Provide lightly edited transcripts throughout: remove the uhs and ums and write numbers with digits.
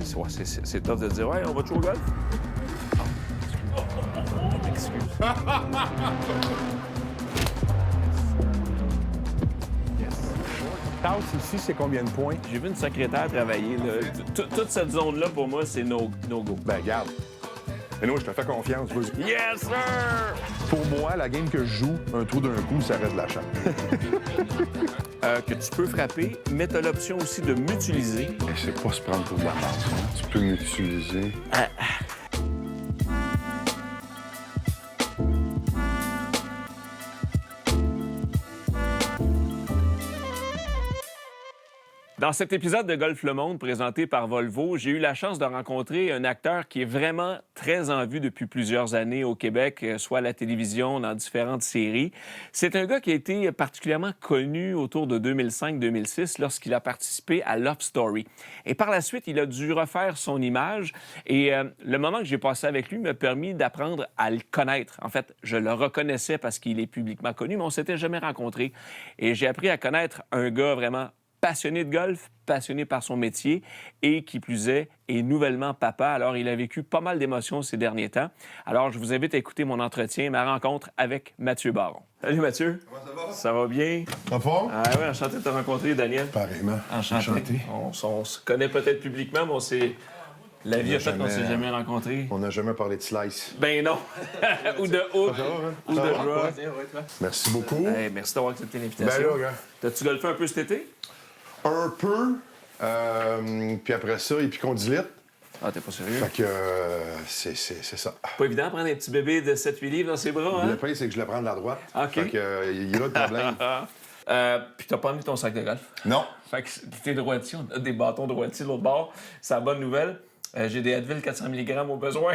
c'est tough de dire, ouais, on va jouer au golf. Excuse. Tasse ici, c'est combien de points? J'ai vu une secrétaire travailler. Là. Toute cette zone-là, pour moi, c'est no go. Ben, regarde. Mais non, je te fais confiance. Vas-y. Yes, sir! Pour moi, la game que je joue, un trou d'un coup, ça reste de la chance. Que tu peux frapper, mais tu as l'option aussi de m'utiliser. Mais c'est pas se prendre pour de la masse, hein? Tu peux m'utiliser. Dans cet épisode de Golf Le Monde présenté par Volvo, j'ai eu la chance de rencontrer un acteur qui est vraiment très en vue depuis plusieurs années au Québec, soit à la télévision, dans différentes séries. C'est un gars qui a été particulièrement connu autour de 2005-2006 lorsqu'il a participé à Love Story. Et par la suite, il a dû refaire son image. Et le moment que j'ai passé avec lui m'a permis d'apprendre à le connaître. En fait, je le reconnaissais parce qu'il est publiquement connu, mais on ne s'était jamais rencontrés. Et j'ai appris à connaître un gars vraiment passionné de golf, passionné par son métier et, qui plus est nouvellement papa. Alors, il a vécu pas mal d'émotions ces derniers temps. Alors, je vous invite à écouter mon entretien, ma rencontre avec Mathieu Baron. Salut Mathieu. Comment ça va? Ça va bien? En forme? Ah oui, enchanté de te rencontrer, Daniel. Pareillement. Enchanté. On se connaît peut-être publiquement, mais on s'est... La vie a fait qu'on s'est jamais rencontrés. On n'a jamais parlé de slice. Ben non. Ou de hook. Ou de draw. Merci beaucoup. Hey, merci d'avoir accepté Ben l'invitation. là, gars. T'as-tu golfé un peu cet été? Un peu. Puis après ça, épicondylite. Ah, t'es pas sérieux? Fait que c'est ça. Pas évident de prendre un petit bébé de 7-8 livres dans ses bras, hein? Le pire, c'est que je le prends de la droite. OK. Fait que il y a là le problème. Puis t'as pas amené ton sac de golf. Non. Fait que t'es droitier, on a des bâtons droitiers de l'autre bord. C'est la bonne nouvelle. J'ai des Advil 400 mg au besoin.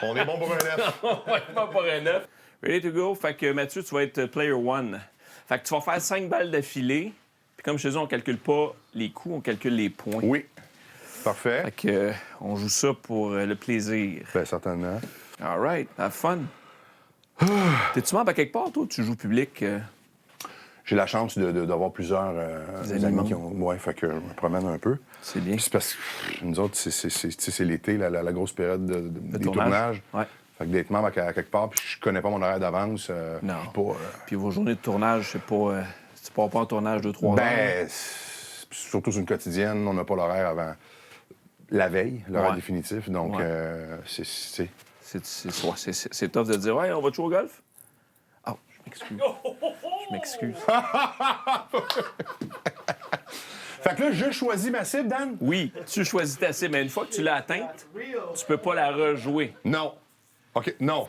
On est bon pour un neuf. On va être bon pour un neuf. Ready to go? Fait que Mathieu, tu vas être player one. Fait que tu vas faire 5 balles d'affilée. Puis comme je te dis, on calcule pas les coups, on calcule les points. Oui. Parfait. Fait que on joue ça pour le plaisir. Ben certainement. All right, have fun. T'es-tu membre à quelque part, toi? Tu joues public? J'ai la chance d'avoir plusieurs amis qui ont... Ouais, fait que je me promène un peu. C'est bien. Puis c'est parce que nous autres, c'est l'été, la grosse période des tournage. tournages. Ouais. Fait que d'être membre à quelque part, puis je connais pas mon horaire d'avance. Non. Pas, Puis vos journées de tournage, c'est pas... tu pars pas en tournage 2-3 heures? ben, surtout sur une quotidienne, on n'a pas l'horaire avant la veille, l'horaire Ouais. définitif. Donc, Ouais. c'est... C'est tough de dire, ouais, on va jouer au golf? Oh, je m'excuse. Je m'excuse. Fait que là, je choisis ma cible, Dan? Oui, tu choisis ta cible, mais une fois que tu l'as atteinte, tu peux pas la rejouer. Non. OK, non.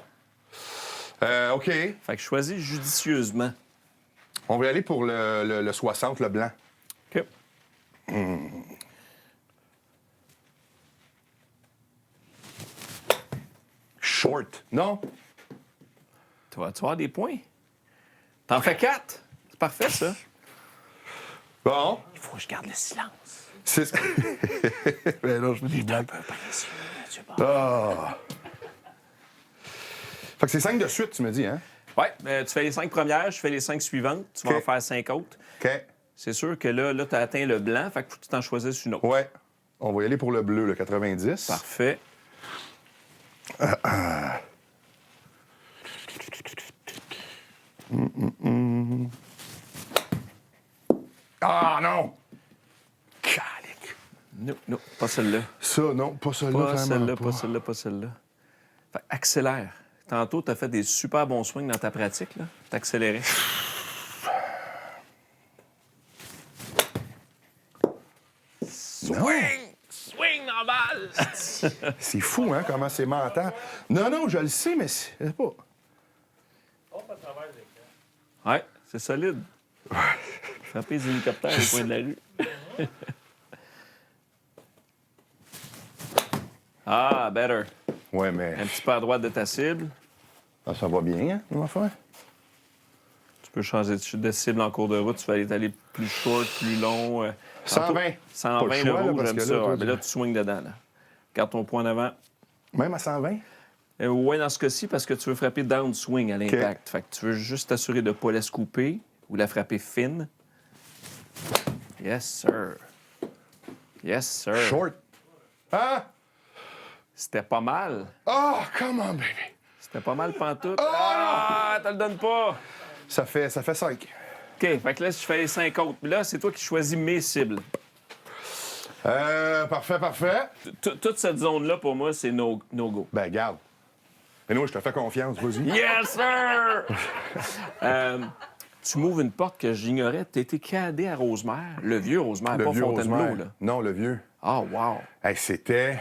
OK. Fait que choisis judicieusement. On va y aller pour le 60, le blanc. OK. Short. Non? Tu vas avoir des points. T'en fais 4. C'est parfait, ça. Bon. Il faut que je garde le silence. C'est... ben non, je me dis blague. Un peu précieux, Mathieu Baron. Ah. Fait que c'est 5 de suite, tu me dis, hein? Ouais, tu fais les 5 premières, je fais les 5 suivantes. Tu vas OK. en faire 5 autres. OK. C'est sûr que là tu as atteint le blanc, fait que faut que tu t'en choisisses une autre. Ouais. On va y aller pour le bleu, le 90. Parfait. Ah, non! Calique. Non, pas celle-là. Ça, non, pas celle-là, Pas clairement celle-là, pas. pas celle-là, pas celle-là. Fait que accélère. Tantôt, tu as fait des super bons swings dans ta pratique, là. T'accélérais. Swing! Swing dans la balle! C'est fou, hein, comment c'est mental. Non, je le sais, mais c'est pas... Ouais, c'est solide. Frapper les hélicoptères au coin de la rue. Ah, better. Ouais, mais... Un petit peu à droite de ta cible. Ah, ça va bien, hein, mon affaire? Tu peux changer de cible en cours de route. Tu vas aller plus short, plus long. 120. 120 Pas le le choix, là, rouge, parce j'aime que ça. là, toi, Ouais, mais là, tu swings dedans. Là. Garde ton point en avant. Même à 120? Oui, dans ce cas-ci, parce que tu veux frapper downswing à l'impact. Fait que tu veux juste t'assurer de ne pas la scooper ou la frapper fine. Yes, sir. Yes, sir. Short. Ah! C'était pas mal. Oh, come on, baby. C'était pas mal pantoute. Oh! Ah, t'as le donnes pas. Ça fait 5. OK, fait que là, je fais les 5 autres. Puis là, c'est toi qui choisis mes cibles. Parfait. Toute cette zone-là, pour moi, c'est no-go. Ben, garde. Mais non, je te fais confiance, vas-y. Yes, sir! Tu m'ouvres une porte que j'ignorais. Tu étais cadé à Rosemère. Le vieux Rosemère, Le pas vieux Fontainebleau, Rosemère. là. Non, le vieux. Ah, wow. Hey, c'était...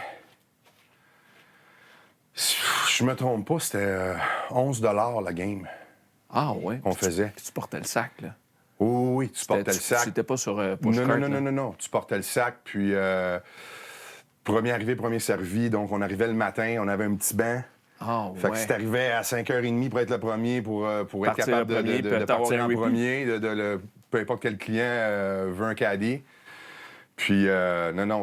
Je me trompe pas, c'était 11 la game Ah, ouais. qu'on faisait. Tu portais le sac, là. Oui, tu portais le sac. C'était pas sur push-cart, Non. Tu portais le sac, puis premier arrivé, premier servi. Donc, on arrivait le matin, on avait un petit banc. Ah, Fait que ouais. si t'arrivais à 5h30 pour être le premier, pour être Partir capable le premier, de puis t'avoir partir un en repeat. premier, peu importe quel client veut un caddie. Puis,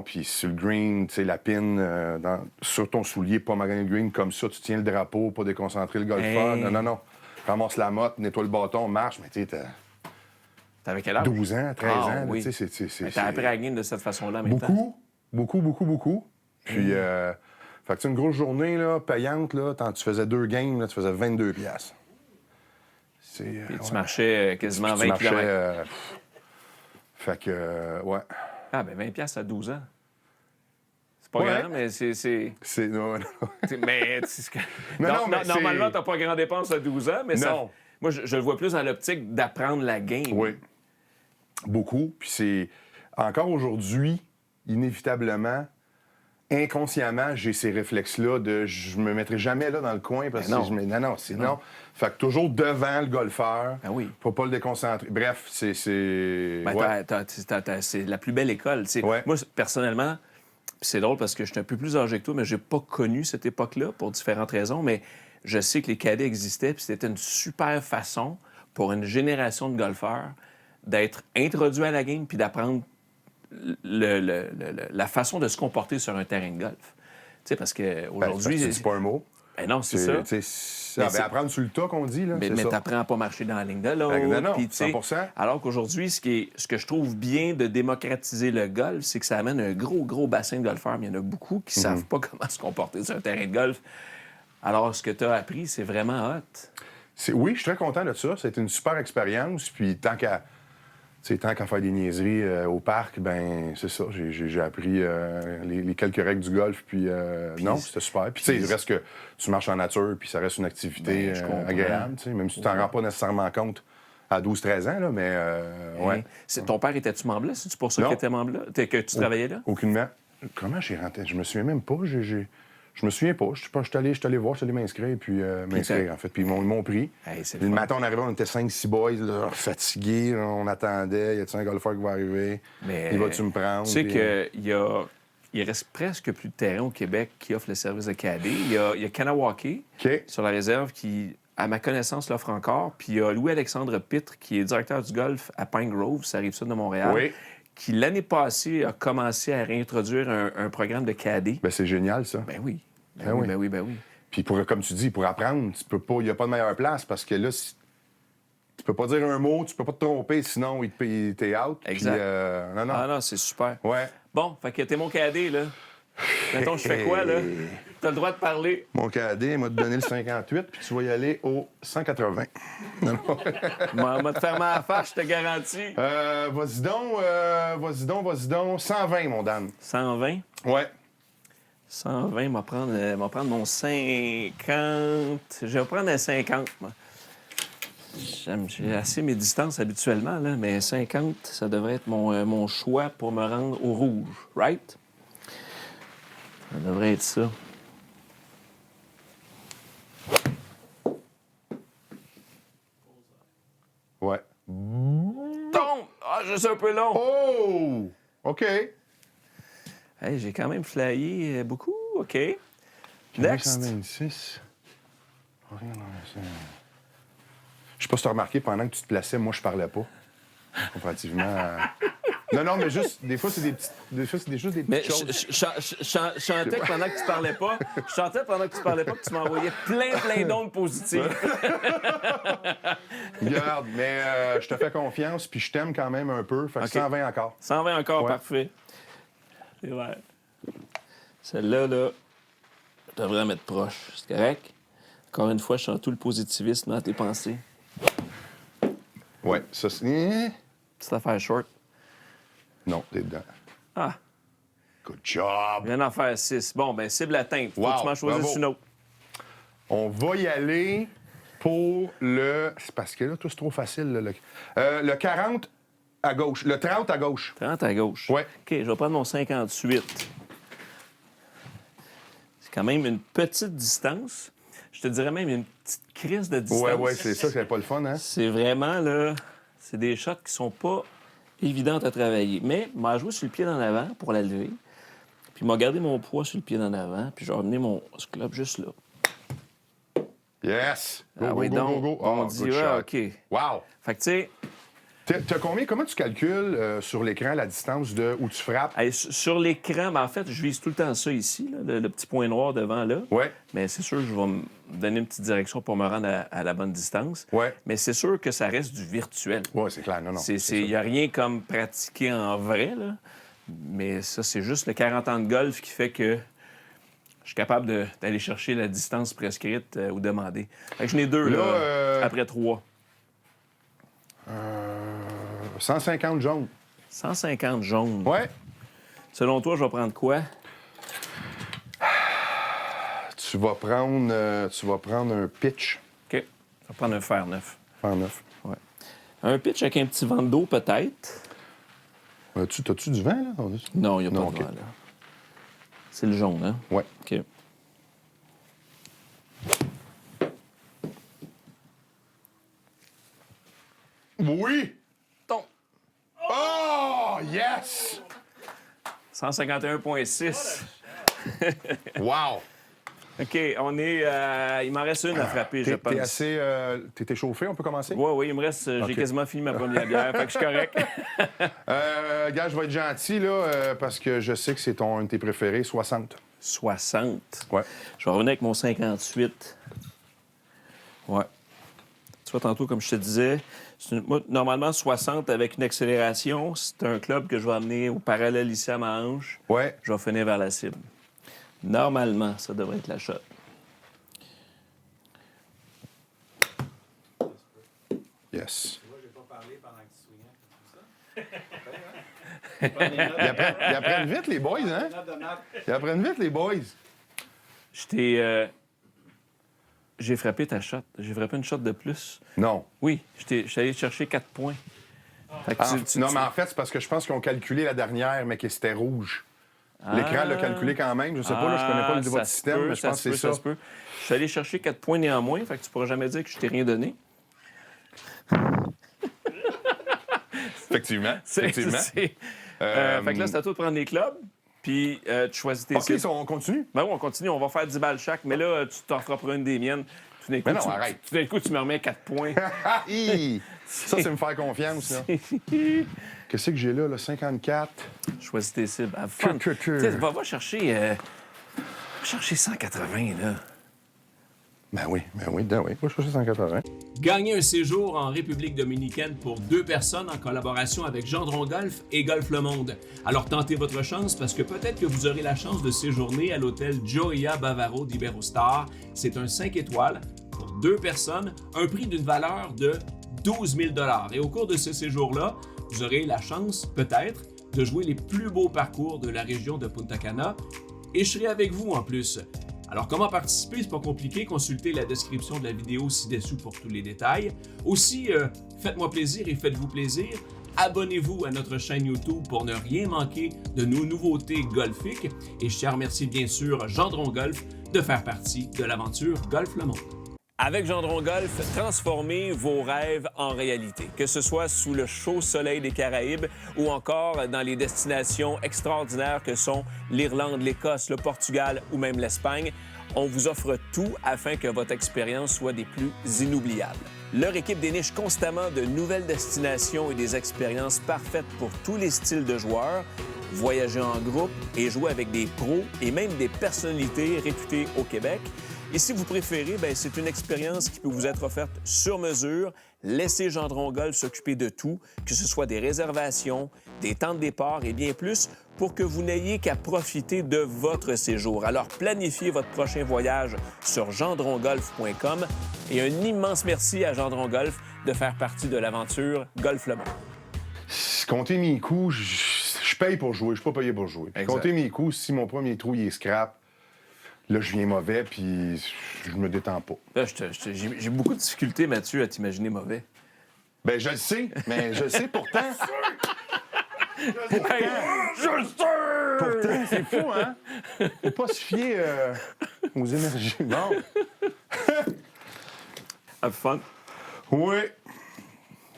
puis sur le green, tu sais, la pin, sur ton soulier, pas magané le green, comme ça, tu tiens le drapeau pour déconcentrer le golfeur. Hey. Non. Ramasse la motte, nettoie le bâton, marche, mais tu sais, t'as T'avais quel âge? 12 ans, 13 ans, là, oui. tu sais, c'est... T'as appris à la game de cette façon-là, en même temps. Beaucoup. Puis, fait que, tu sais, une grosse journée, là, payante, là, quand tu faisais 2 games, là, tu faisais 22 piastres. Puis tu marchais quasiment Tu 20 km. marchais, fait que, ouais. Ah, ben 20 piastres à 12 ans. C'est pas Ouais. grand, mais c'est... C'est... Non. Mais... Non, mais normalement, t'as pas grand dépense à 12 ans, mais ça... Non. Moi, je le vois plus dans l'optique d'apprendre la game. Oui. Beaucoup. Puis c'est... Encore aujourd'hui, inévitablement, inconsciemment, j'ai ces réflexes-là de je me mettrai jamais là dans le coin parce que non. je me... Non, sinon... Fait que toujours devant le golfeur. Ben oui. Faut pas le déconcentrer. Bref, c'est... Ben, ouais. c'est la plus belle école. Tu sais. Ouais. Moi, personnellement, puis c'est drôle parce que je suis un peu plus âgé que toi, mais j'ai pas connu cette époque-là pour différentes raisons, mais je sais que les cadets existaient, puis c'était une super façon pour une génération de golfeurs d'être introduits à la game puis d'apprendre la façon de se comporter sur un terrain de golf. Tu sais, parce qu'aujourd'hui... Ben, c'est pas un mot. Ben non, c'est ça. Apprendre sur le tas qu'on dit, là, Mais c'est ça. t'apprends à pas marcher dans la ligne de l'autre. Non, Puis, tu sais, 100%. Alors qu'aujourd'hui, ce que je trouve bien de démocratiser le golf, c'est que ça amène un gros bassin de golfeurs. Mais il y en a beaucoup qui savent pas comment se comporter sur un terrain de golf. Alors, ce que tu as appris, c'est vraiment hot. Oui, je suis très content de ça. C'était une super expérience. Puis tant qu'à faire des niaiseries au parc, ben c'est ça. J'ai appris les quelques règles du golf. Puis non, c'était super. Puis tu sais, il reste que tu marches en nature, puis ça reste une activité Ben, je comprends. agréable. Tu sais, même si tu t'en rends pas nécessairement compte à 12-13 ans, là, mais ouais. Ton père, était-tu membre là? C'est-tu pour ça que Non. tu étais membre là? Que tu travaillais là? Aucunement. Comment j'ai rentré? Je me souviens même pas. Je me souviens pas. Je suis allé voir, je suis allé m'inscrire, puis en fait. Puis ils m'ont pris. Hey, c'est Puis le matin, on arrivait, on était 5-6 boys, là, fatigués, là, on attendait. Y a-tu un golfeur qui va arriver? Mais, Il va-tu me prendre? Tu sais Puis, il reste presque plus de terrain au Québec qui offre le service de cadet. Il y a Kanawake OK. sur la réserve qui, à ma connaissance, l'offre encore. Puis il y a Louis-Alexandre Pitre qui est directeur du golf à Pine Grove, ça arrive ça de Montréal. Oui. Qui, l'année passée, a commencé à réintroduire un programme de cadet. Ben, c'est génial, ça. Ben oui. Ben oui. Ben oui. Puis, comme tu dis, pour apprendre, tu peux pas. Il n'y a pas de meilleure place parce que là, tu peux pas dire un mot, tu peux pas te tromper, sinon, t'es out. Exact. Puis, non. Ah non, c'est super. Ouais. Bon, fait que t'es mon cadet, là. Mettons, je fais quoi, là? T'as le droit de parler. Mon cadet m'a donné le 58, puis tu vas y aller au 180. Non. M'a te faire ma face, je te garantis. Vas-y donc. 120, mon Dan. 120. Ouais. 120, m'a prendre mon 50. Je vais prendre un 50, moi. J'ai assez mes distances habituellement, là, mais 50, ça devrait être mon choix pour me rendre au rouge, right? Ça devrait être ça. Ouais. Tombe! Ah, je suis un peu long. Oh! OK. Hey, j'ai quand même flyé beaucoup, OK. Next. 126. Je sais pas si tu as remarqué, pendant que tu te plaçais, moi, je parlais pas. Comparativement à... Non, mais juste, des fois, c'est des petites... Des fois, c'est juste des Mais petites choses. je chantais pendant que tu parlais pas. Je chantais pendant que tu parlais pas que tu m'envoyais plein d'ondes positives. Regarde, mais je te fais confiance, puis je t'aime quand même un peu. Fait que OK. 120 encore. 120 encore, Ouais. parfait. C'est vert. Celle-là, là, je devrais la mettre proche. C'est correct? Encore une fois, je sens tout le positivisme dans tes pensées. Ouais, ça, c'est... Petite affaire short. Non, t'es dedans. Ah, Good job! viens d'en faire 6. Bon, ben cible atteinte. Faut Wow, que tu m'en choisisses bravo. une autre. On va y aller pour le... C'est parce que là, tout c'est trop facile. Là, le 40 à gauche. Le 30 à gauche. 30 à gauche. Ouais. OK, je vais prendre mon 58. C'est quand même une petite distance. Je te dirais même une petite crise de distance. Ouais, c'est ça, c'est pas le fun, hein? C'est vraiment, là, c'est des shots qui sont pas évidentes à travailler. Mais m'a joué sur le pied d'en avant pour la lever. Puis m'a gardé mon poids sur le pied d'en avant. Puis je vais ramener mon club juste là. Yes! Go, Ah go, oui, go, donc, go, go. on Oh, dit, good ouais, shot. OK. Wow! Fait que, tu sais, T'as combien? Comment tu calcules sur l'écran la distance de où tu frappes? hey, sur l'écran, ben, en fait, je vise tout le temps ça ici, là, le petit point noir devant là. Ouais, Mais c'est sûr, je vais me donner une petite direction pour me rendre à la bonne distance. ouais. Mais c'est sûr que ça reste du virtuel. Ouais, c'est clair, non, non. Il n'y a rien comme pratiquer en vrai, là. Mais ça, c'est juste le 40 ans de golf qui fait que je suis capable d'aller chercher la distance prescrite ou demandée. Fait que je n'ai deux, là, après 3. 150 jaunes. 150 jaunes. Ouais. Selon toi, je vais prendre quoi? Tu vas prendre un pitch OK. Je vais prendre un fer neuf. en neuf. Ouais. Un pitch avec un petit vent d'eau, peut-être. T'as-tu du vent, là? Non, il n'y a pas Non, de OK. vent, là. C'est le jaune, hein? Ouais. OK. Oui! Ton. Oh, yes! 151,6. Wow! OK, on est... il m'en reste une à frapper, je pense. T'es assez... T'es échauffé, on peut commencer? Oui, il me reste... J'ai OK. quasiment fini ma première bière, fait que je suis correct. Gars, je vais être gentil, là, parce que je sais que c'est un de tes préférés, 60. 60. Ouais. Je vais revenir avec mon 58. Ouais. Tu vois, tantôt, comme je te disais, moi, normalement, 60 avec une accélération, c'est un club que je vais amener au parallèle ici à ma hanche. Ouais. Je vais finir vers la cible. Normalement, ça devrait être la shot. Yes. Moi, j'ai pas parlé pendant que tu swingais. Ils apprennent vite, les boys, hein? Note de map. Ils apprennent vite, les boys. J'ai frappé ta shot. J'ai frappé une shot de plus. Non. Oui, je suis allé chercher 4 points. Fait que Non, mais en fait, c'est parce que je pense qu'ils ont calculé la dernière, mais que c'était rouge. L'écran l'a calculé quand même. Je sais pas, là, je connais pas le niveau de système, mais je pense que c'est ça. se peut. Je suis allé chercher 4 points néanmoins, fait que tu pourras jamais dire que je t'ai rien donné. Effectivement. Effectivement. Fait que là, c'est à toi de prendre les clubs, puis tu choisis tes OK, cibles. on continue. Ben oui, on continue. On va faire 10 balles chaque, mais là, tu t'en feras pour une des miennes. Tout d'un coup, Mais non, arrête. Tout d'un coup, tu me remets 4 points. Hi! Ça, c'est me faire confiance, là. Qu'est-ce que j'ai là, 54? Choisis tes cibles. Ah, fun. Que. Tu sais, va chercher... va chercher 180, là. Ben oui. Moi, je suis 180. Gagnez un séjour en République dominicaine pour 2 personnes en collaboration avec Gendron Golf et Golf Le Monde. Alors tentez votre chance parce que peut-être que vous aurez la chance de séjourner à l'hôtel Gioia Bavaro d'Iberostar. C'est un 5 étoiles pour 2 personnes, un prix d'une valeur de 12 000 $. Et au cours de ce séjour-là, vous aurez la chance, peut-être, de jouer les plus beaux parcours de la région de Punta Cana. Et je serai avec vous en plus. Alors, comment participer? C'est pas compliqué. Consultez la description de la vidéo ci-dessous pour tous les détails. Aussi, faites-moi plaisir et faites-vous plaisir. Abonnez-vous à notre chaîne YouTube pour ne rien manquer de nos nouveautés golfiques. Et je tiens à remercier bien sûr Gendron Golf de faire partie de l'aventure Golf Le Monde. Avec Gendron Golf, transformez vos rêves en réalité. Que ce soit sous le chaud soleil des Caraïbes ou encore dans les destinations extraordinaires que sont l'Irlande, l'Écosse, le Portugal ou même l'Espagne, on vous offre tout afin que votre expérience soit des plus inoubliables. Leur équipe déniche constamment de nouvelles destinations et des expériences parfaites pour tous les styles de joueurs. Voyager en groupe et jouer avec des pros et même des personnalités réputées au Québec. Et si vous préférez, c'est une expérience qui peut vous être offerte sur mesure. Laissez Gendron Golf s'occuper de tout, que ce soit des réservations, des temps de départ et bien plus pour que vous n'ayez qu'à profiter de votre séjour. Alors planifiez votre prochain voyage sur gendrongolf.com et un immense merci à Gendron Golf de faire partie de l'aventure Golf Le Monde. Compter mes coups, je paye pour jouer, je suis pas payé pour jouer. Exact. Compter mes coups, si mon premier trou il est scrap, là, je viens mauvais, puis je me détends pas. Là, j'ai beaucoup de difficultés, Mathieu, à t'imaginer mauvais. Ben, je le sais, mais je le sais pourtant. Hey, je le sais! Pourtant, c'est fou, hein? Faut pas se fier aux énergies. Bon. Have fun. Oui.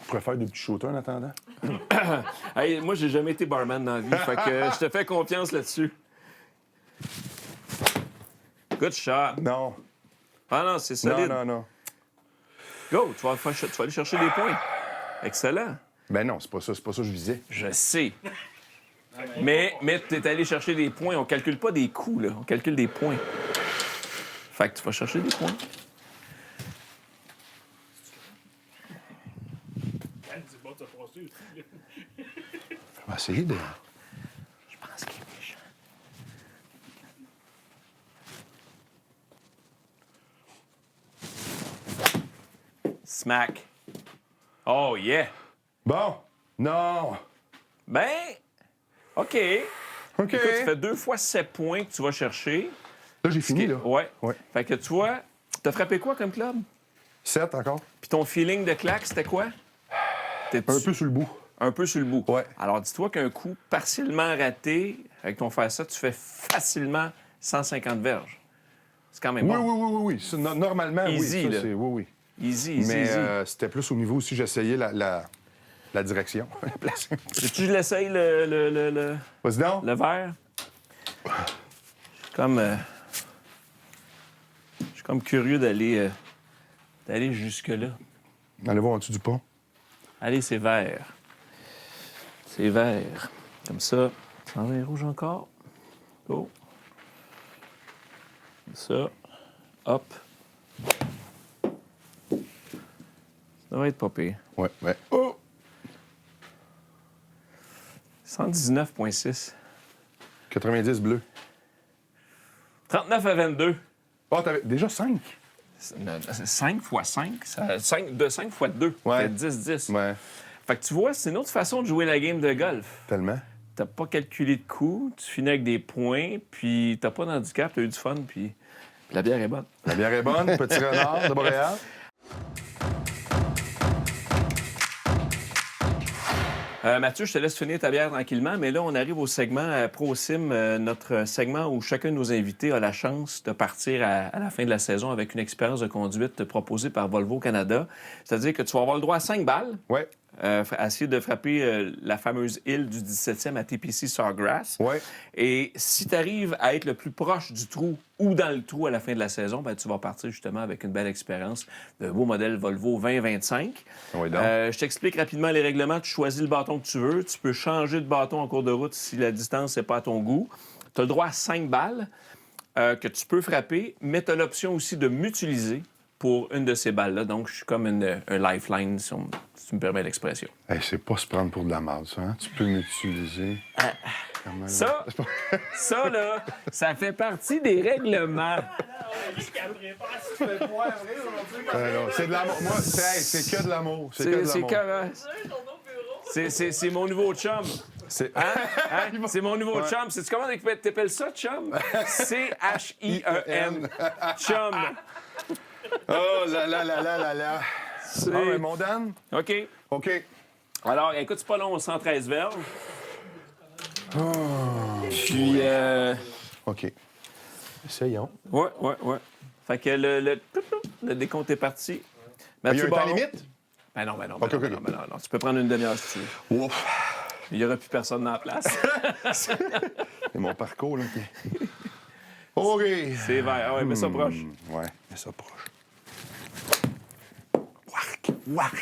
Je pourrais faire des petits shooters en attendant. Hey, moi, j'ai jamais été barman dans la vie, fait que je te fais confiance là-dessus. Good shot. Non. Ah non, c'est solide. Non. Go, tu vas aller chercher des points. Excellent. Ben non, c'est pas ça que je visais. Je sais. Mais tu es allé chercher des points. On calcule pas des coups, là. On calcule des points. Fait que tu vas chercher des points. C'est bon de se passer aussi. Là. On va essayer de... Je pense qu'il est méchant. Smack. Oh, yeah. Bon. Non. Ben, OK. OK. Écoute, tu fais 2 fois 7 points que tu vas chercher. Là, j'ai fini, là. Ouais. Ouais. Fait que tu vois, t'as frappé quoi comme club? 7 encore. Puis ton feeling de claque, c'était quoi? Un peu sur le bout. Un peu sur le bout. Ouais. Alors, dis-toi qu'un coup partiellement raté, avec ton faire ça, tu fais facilement 150 verges. C'est quand même Oui, bon. oui. Ça, normalement, Easy, oui. là. Ça, c'est... Oui. Easy. Mais c'était plus au niveau aussi, j'essayais la direction. La place. Veux-tu que je l'essaye, le Vas-y donc. verre? Je suis comme curieux d'aller jusque-là. Allez voir en dessous du pont. Allez, c'est vert. C'est vert. Comme ça. Ça en est rouge encore. Oh. Comme ça. Hop. Ça devrait être pas pire. Ouais. Oh! 119,6. 90 bleu. 39 à 22. Oh, t'avais déjà 5? 5 fois 5, ça, 5 fois 2. Ouais. Ça fait 10-10. Ouais. Fait que tu vois, c'est une autre façon de jouer la game de golf. Tellement. T'as pas calculé de coups, tu finis avec des points, puis t'as pas d'handicap, t'as eu du fun, puis la bière est bonne. La bière est bonne. Petit renard de Montréal. Mathieu, je te laisse finir ta bière tranquillement, mais là, on arrive au segment Pro Sim, notre segment où chacun de nos invités a la chance de partir à la fin de la saison avec une expérience de conduite proposée par Volvo Canada. C'est-à-dire que tu vas avoir le droit à 5 balles. Ouais. À essayer de frapper la fameuse île du 17e à TPC Sawgrass. Ouais. Et si tu arrives à être le plus proche du trou ou dans le trou à la fin de la saison, ben, tu vas partir justement avec une belle expérience de beau modèle Volvo 2025. Oui, donc. Je t'explique rapidement les règlements. Tu choisis le bâton que tu veux. Tu peux changer de bâton en cours de route si la distance n'est pas à ton goût. Tu as le droit à 5 balles que tu peux frapper, mais tu as l'option aussi de m'utiliser pour une de ces balles-là. Donc, je suis comme un lifeline, si tu me permets l'expression. Hey, c'est pas se prendre pour de la merde, ça. Hein? Tu peux m'utiliser. Ça, là, ça fait partie des règlements. Non, c'est de l'amour. Moi, c'est que de l'amour. C'est que de C'est l'amour. c'est mon nouveau chum. C'est... Hein? C'est mon nouveau chum. Sais-tu comment t'appelles ça, chum? C-H-I-E-M. Chum. Oh là là là là là là. C'est- Ah, mais mon Dan? OK. OK. Alors, écoute, c'est pas long, 113 verges. Puis, OK. Essayons. ouais. Fait que le décompte est parti. Il y a Mathieu un temps Baron. limite? Ben non. OK. Non. Tu peux prendre une demi-heure si tu veux. Ouf. Il n'y aura plus personne dans la place. C'est mon parcours, là. OK. C'est vert. Ah ouais, mets ça proche. Ouais, mets ça proche.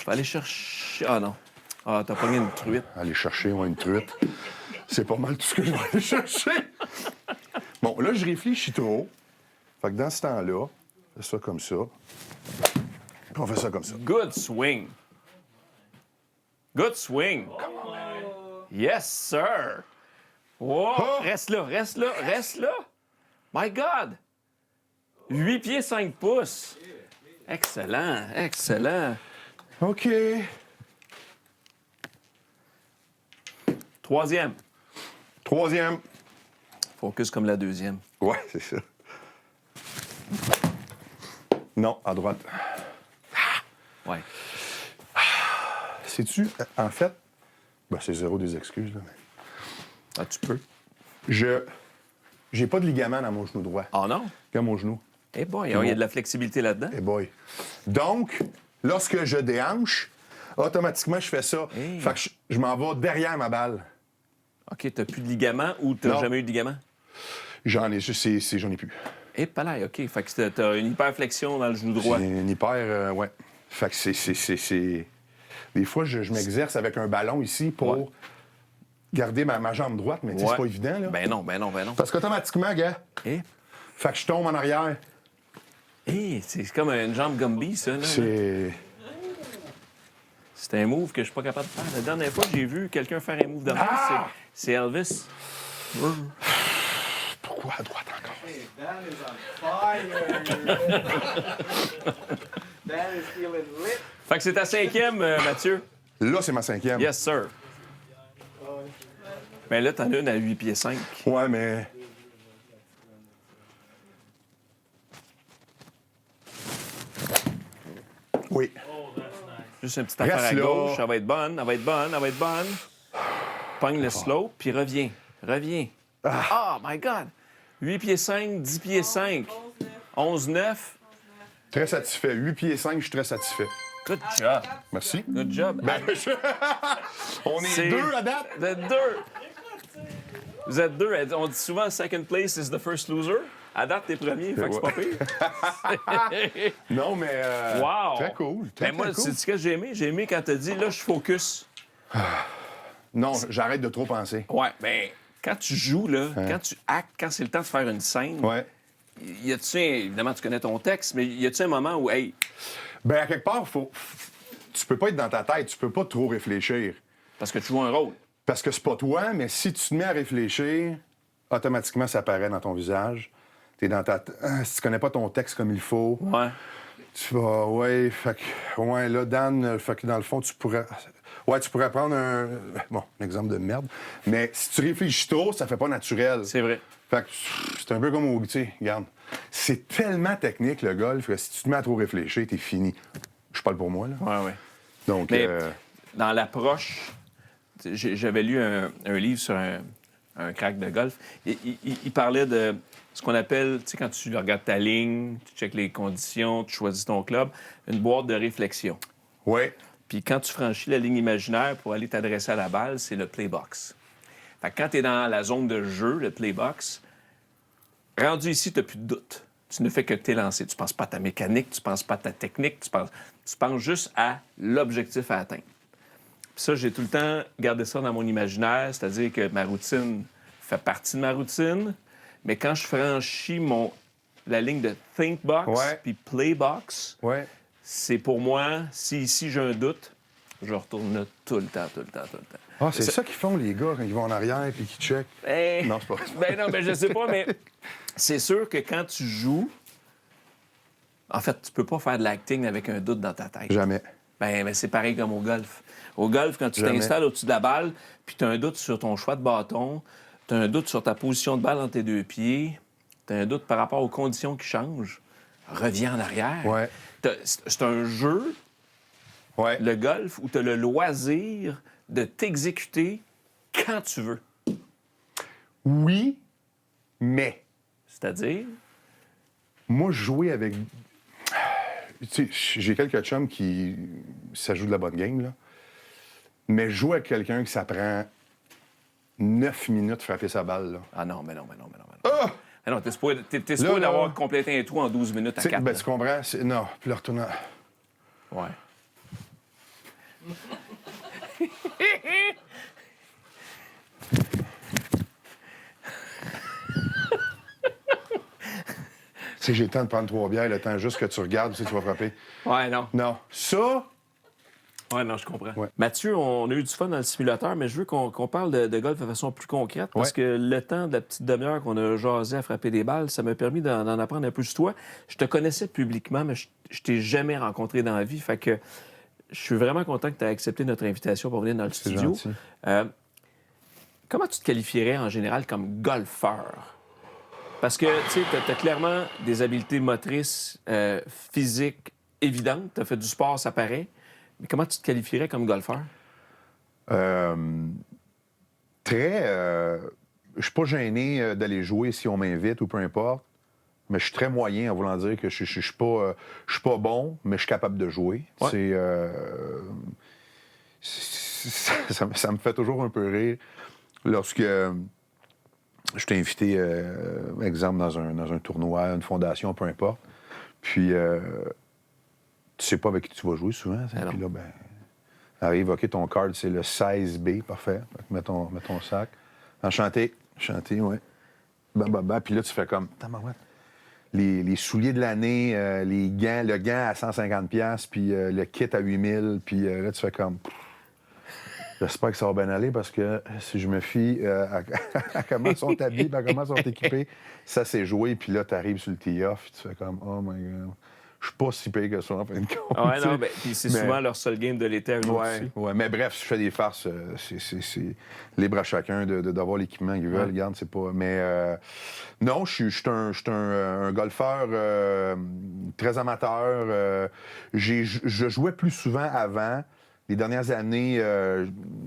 Faut aller chercher... Ah non. Ah, t'as pogné une truite. Aller chercher, une truite. C'est pas mal tout ce que je vais aller chercher. Bon, là, je réfléchis trop. Fait que dans ce temps-là, fais ça comme ça. Puis on fait ça comme ça. Good swing. Good swing. Yes, sir! Wow! Reste là, reste là, reste là! My God! 8 pieds 5 pouces. Excellent, excellent. OK. Troisième. Troisième. Focus comme la deuxième. Ouais, c'est ça. Non, à droite. Ouais. Sais-tu, en fait, ben, c'est zéro des excuses, là, mais Ah, tu peux. j'ai pas de ligament dans mon genou droit. Ah non? Regarde mon genou. Eh boy, il y a de la flexibilité là-dedans. Eh boy. Donc, lorsque je déhanche, automatiquement, je fais ça. Hey. Fait que je m'en vais derrière ma balle. OK, t'as plus de ligament ou t'as Non. jamais eu de ligament? J'en ai juste, j'en ai plus. Eh, palais, OK. Fait que t'as une hyperflexion dans le genou droit. J'ai une hyper, ouais. Fait que c'est... Des fois, je m'exerce avec un ballon ici pour Ouais. garder ma jambe droite, mais tu sais, Ouais. c'est pas évident, là. Ben non, ben non, ben non. Parce qu'automatiquement, gars, Eh, fait que je tombe en arrière. c'est comme une jambe Gumby, ça. Là. C'est un move que je suis pas capable de faire. La dernière fois que j'ai vu quelqu'un faire un move de même, c'est Elvis. Pourquoi à droite encore? Hey, Dan is on fire. Dan is feeling lit. Fait que c'est ta cinquième, Mathieu. Là, c'est ma cinquième. Yes, sir. Mais là, t'en as une à 8 pieds 5. Ouais, mais... Oui. Juste une petite affaire à Reste là. gauche. Ça va être bonne, elle va être bonne, elle va être bonne. Pogne le slope, puis reviens. Reviens. Oh, my God! 8 pieds 5, 10 pieds 5. 11-9. Très satisfait. 8 pieds 5, je suis très satisfait. Good job. Merci. Good job. Ben, on est C'est- deux à date. Vous êtes deux. Vous êtes deux. On dit souvent second place is the first loser. À date, t'es premier, fait que c'est pas pire. Non, mais... Wow! Très cool. Très, Ben moi, très cool. c'est ce que j'ai aimé. J'ai aimé quand t'as dit, là, je focus. Non, j'arrête de trop penser. Ouais, ben, quand tu joues, là, quand tu actes, quand c'est le temps de faire une scène, Ouais. y a-tu, évidemment, tu connais ton texte, mais y a-tu un moment où, hey, Ben, à quelque part, tu peux pas être dans ta tête, tu peux pas trop réfléchir. parce que tu joues un rôle. Parce que c'est pas toi, mais si tu te mets à réfléchir, automatiquement, ça apparaît dans ton visage. T'es dans ta... Si tu connais pas ton texte comme il faut, Ouais. tu vas... Ouais, fait que... Ouais, là, Dan, fait que dans le fond, tu pourrais... Ouais, tu pourrais prendre un... Bon, un exemple de merde. Mais si tu réfléchis trop, ça fait pas naturel. C'est vrai. Fait que c'est un peu comme au... Tu sais, regarde. C'est tellement technique, le golf, que si tu te mets à trop réfléchir, t'es fini. Je parle pour moi, là. Ouais, ouais. Donc... Mais dans l'approche, j'avais lu un livre sur un crack de golf. Il parlait de ce qu'on appelle, tu sais, quand tu regardes ta ligne, tu checkes les conditions, tu choisis ton club, une boîte de réflexion. Ouais. Puis quand tu franchis la ligne imaginaire pour aller t'adresser à la balle, c'est le playbox. Fait que quand tu es dans la zone de jeu, le playbox, rendu ici, tu n'as plus de doute. Tu ne fais que t'élancer. Tu ne penses pas à ta mécanique, tu ne penses pas à ta technique, tu penses juste à l'objectif à atteindre. Puis ça, j'ai tout le temps gardé ça dans mon imaginaire, c'est-à-dire que ma routine fait partie de ma routine, mais quand je franchis la ligne de think box Ouais. puis play box, Ouais. c'est pour moi, si ici j'ai un doute, je retourne là tout le temps, tout le temps, tout le temps. Ah, c'est ça qu'ils font, les gars, quand ils vont en arrière et qu'ils checkent. Eh, Non, c'est pas... ben non, ben je sais pas, mais c'est sûr que quand tu joues, en fait, tu peux pas faire de l'acting avec un doute dans ta tête. Jamais. Ben c'est pareil comme au golf. Au golf, quand tu Jamais. t'installes au-dessus de la balle, puis tu as un doute sur ton choix de bâton, tu as un doute sur ta position de balle entre tes deux pieds, tu as un doute par rapport aux conditions qui changent, reviens en arrière. Ouais. C'est un jeu, Ouais. le golf, où tu as le loisir de t'exécuter quand tu veux. Oui, mais C'est-à-dire, moi, jouer avec... Tu sais, j'ai quelques chums qui... Ça joue de la bonne game, là. Mais jouer avec quelqu'un qui s'apprend 9 minutes frapper sa balle, là. ah non, mais non, mais non, mais non. Mais non. Ah! Ah non, t'es supposé d'avoir complété un trou en 12 minutes à Tu sais, 4. ben, tu comprends? Non, puis le retourner... Ouais. Tu sais, j'ai le temps de prendre 3 bières, le temps juste que tu regardes, tu sais, tu vas frapper. Ouais, non. Non. Ça, Oui, non, je comprends. Ouais. Mathieu, on a eu du fun dans le simulateur, mais je veux qu'on parle de golf de façon plus concrète parce que le temps de la petite demi-heure qu'on a jasé à frapper des balles, ça m'a permis d'en apprendre un peu sur toi. Je te connaissais publiquement, mais je t'ai jamais rencontré dans la vie. Fait que je suis vraiment content que tu aies accepté notre invitation pour venir dans le C'est studio. gentil. Comment tu te qualifierais en général comme golfeur? Parce que, tu sais, tu as clairement des habiletés motrices, physiques évidentes. Tu as fait du sport, ça paraît. Mais comment tu te qualifierais comme golfeur? Je suis pas gêné d'aller jouer si on m'invite ou peu importe. Mais je suis très moyen en voulant dire que je suis pas bon, mais je suis capable de jouer. Ouais. Ça me fait toujours un peu rire lorsque je t'ai invité, exemple, dans un tournoi, une fondation, peu importe. Puis, tu sais pas avec qui tu vas jouer souvent. Puis là, ben, arrive, OK, ton card, c'est le 16B, parfait. Fait que mets ton sac. Enchanté, ouais. Puis là, tu fais comme, tabarouette. Les souliers de l'année, le gant à 150$, puis le kit à 8000$, puis là, tu fais comme... J'espère que ça va bien aller parce que si je me fie à comment sont habillés, à comment sont équipés, ça c'est joué, puis là, tu arrives sur le tee-off, tu fais comme, oh my God, je suis pas si payé que ça en fin de compte. Ah ouais, non, ben, puis c'est souvent leur seul game de l'été à eux aussi. Ouais, mais bref, je fais des farces, c'est libre à chacun d'avoir l'équipement qu'ils veulent, regarde, c'est pas... Mais non, je suis un golfeur très amateur. Je jouais plus souvent avant. Les dernières années,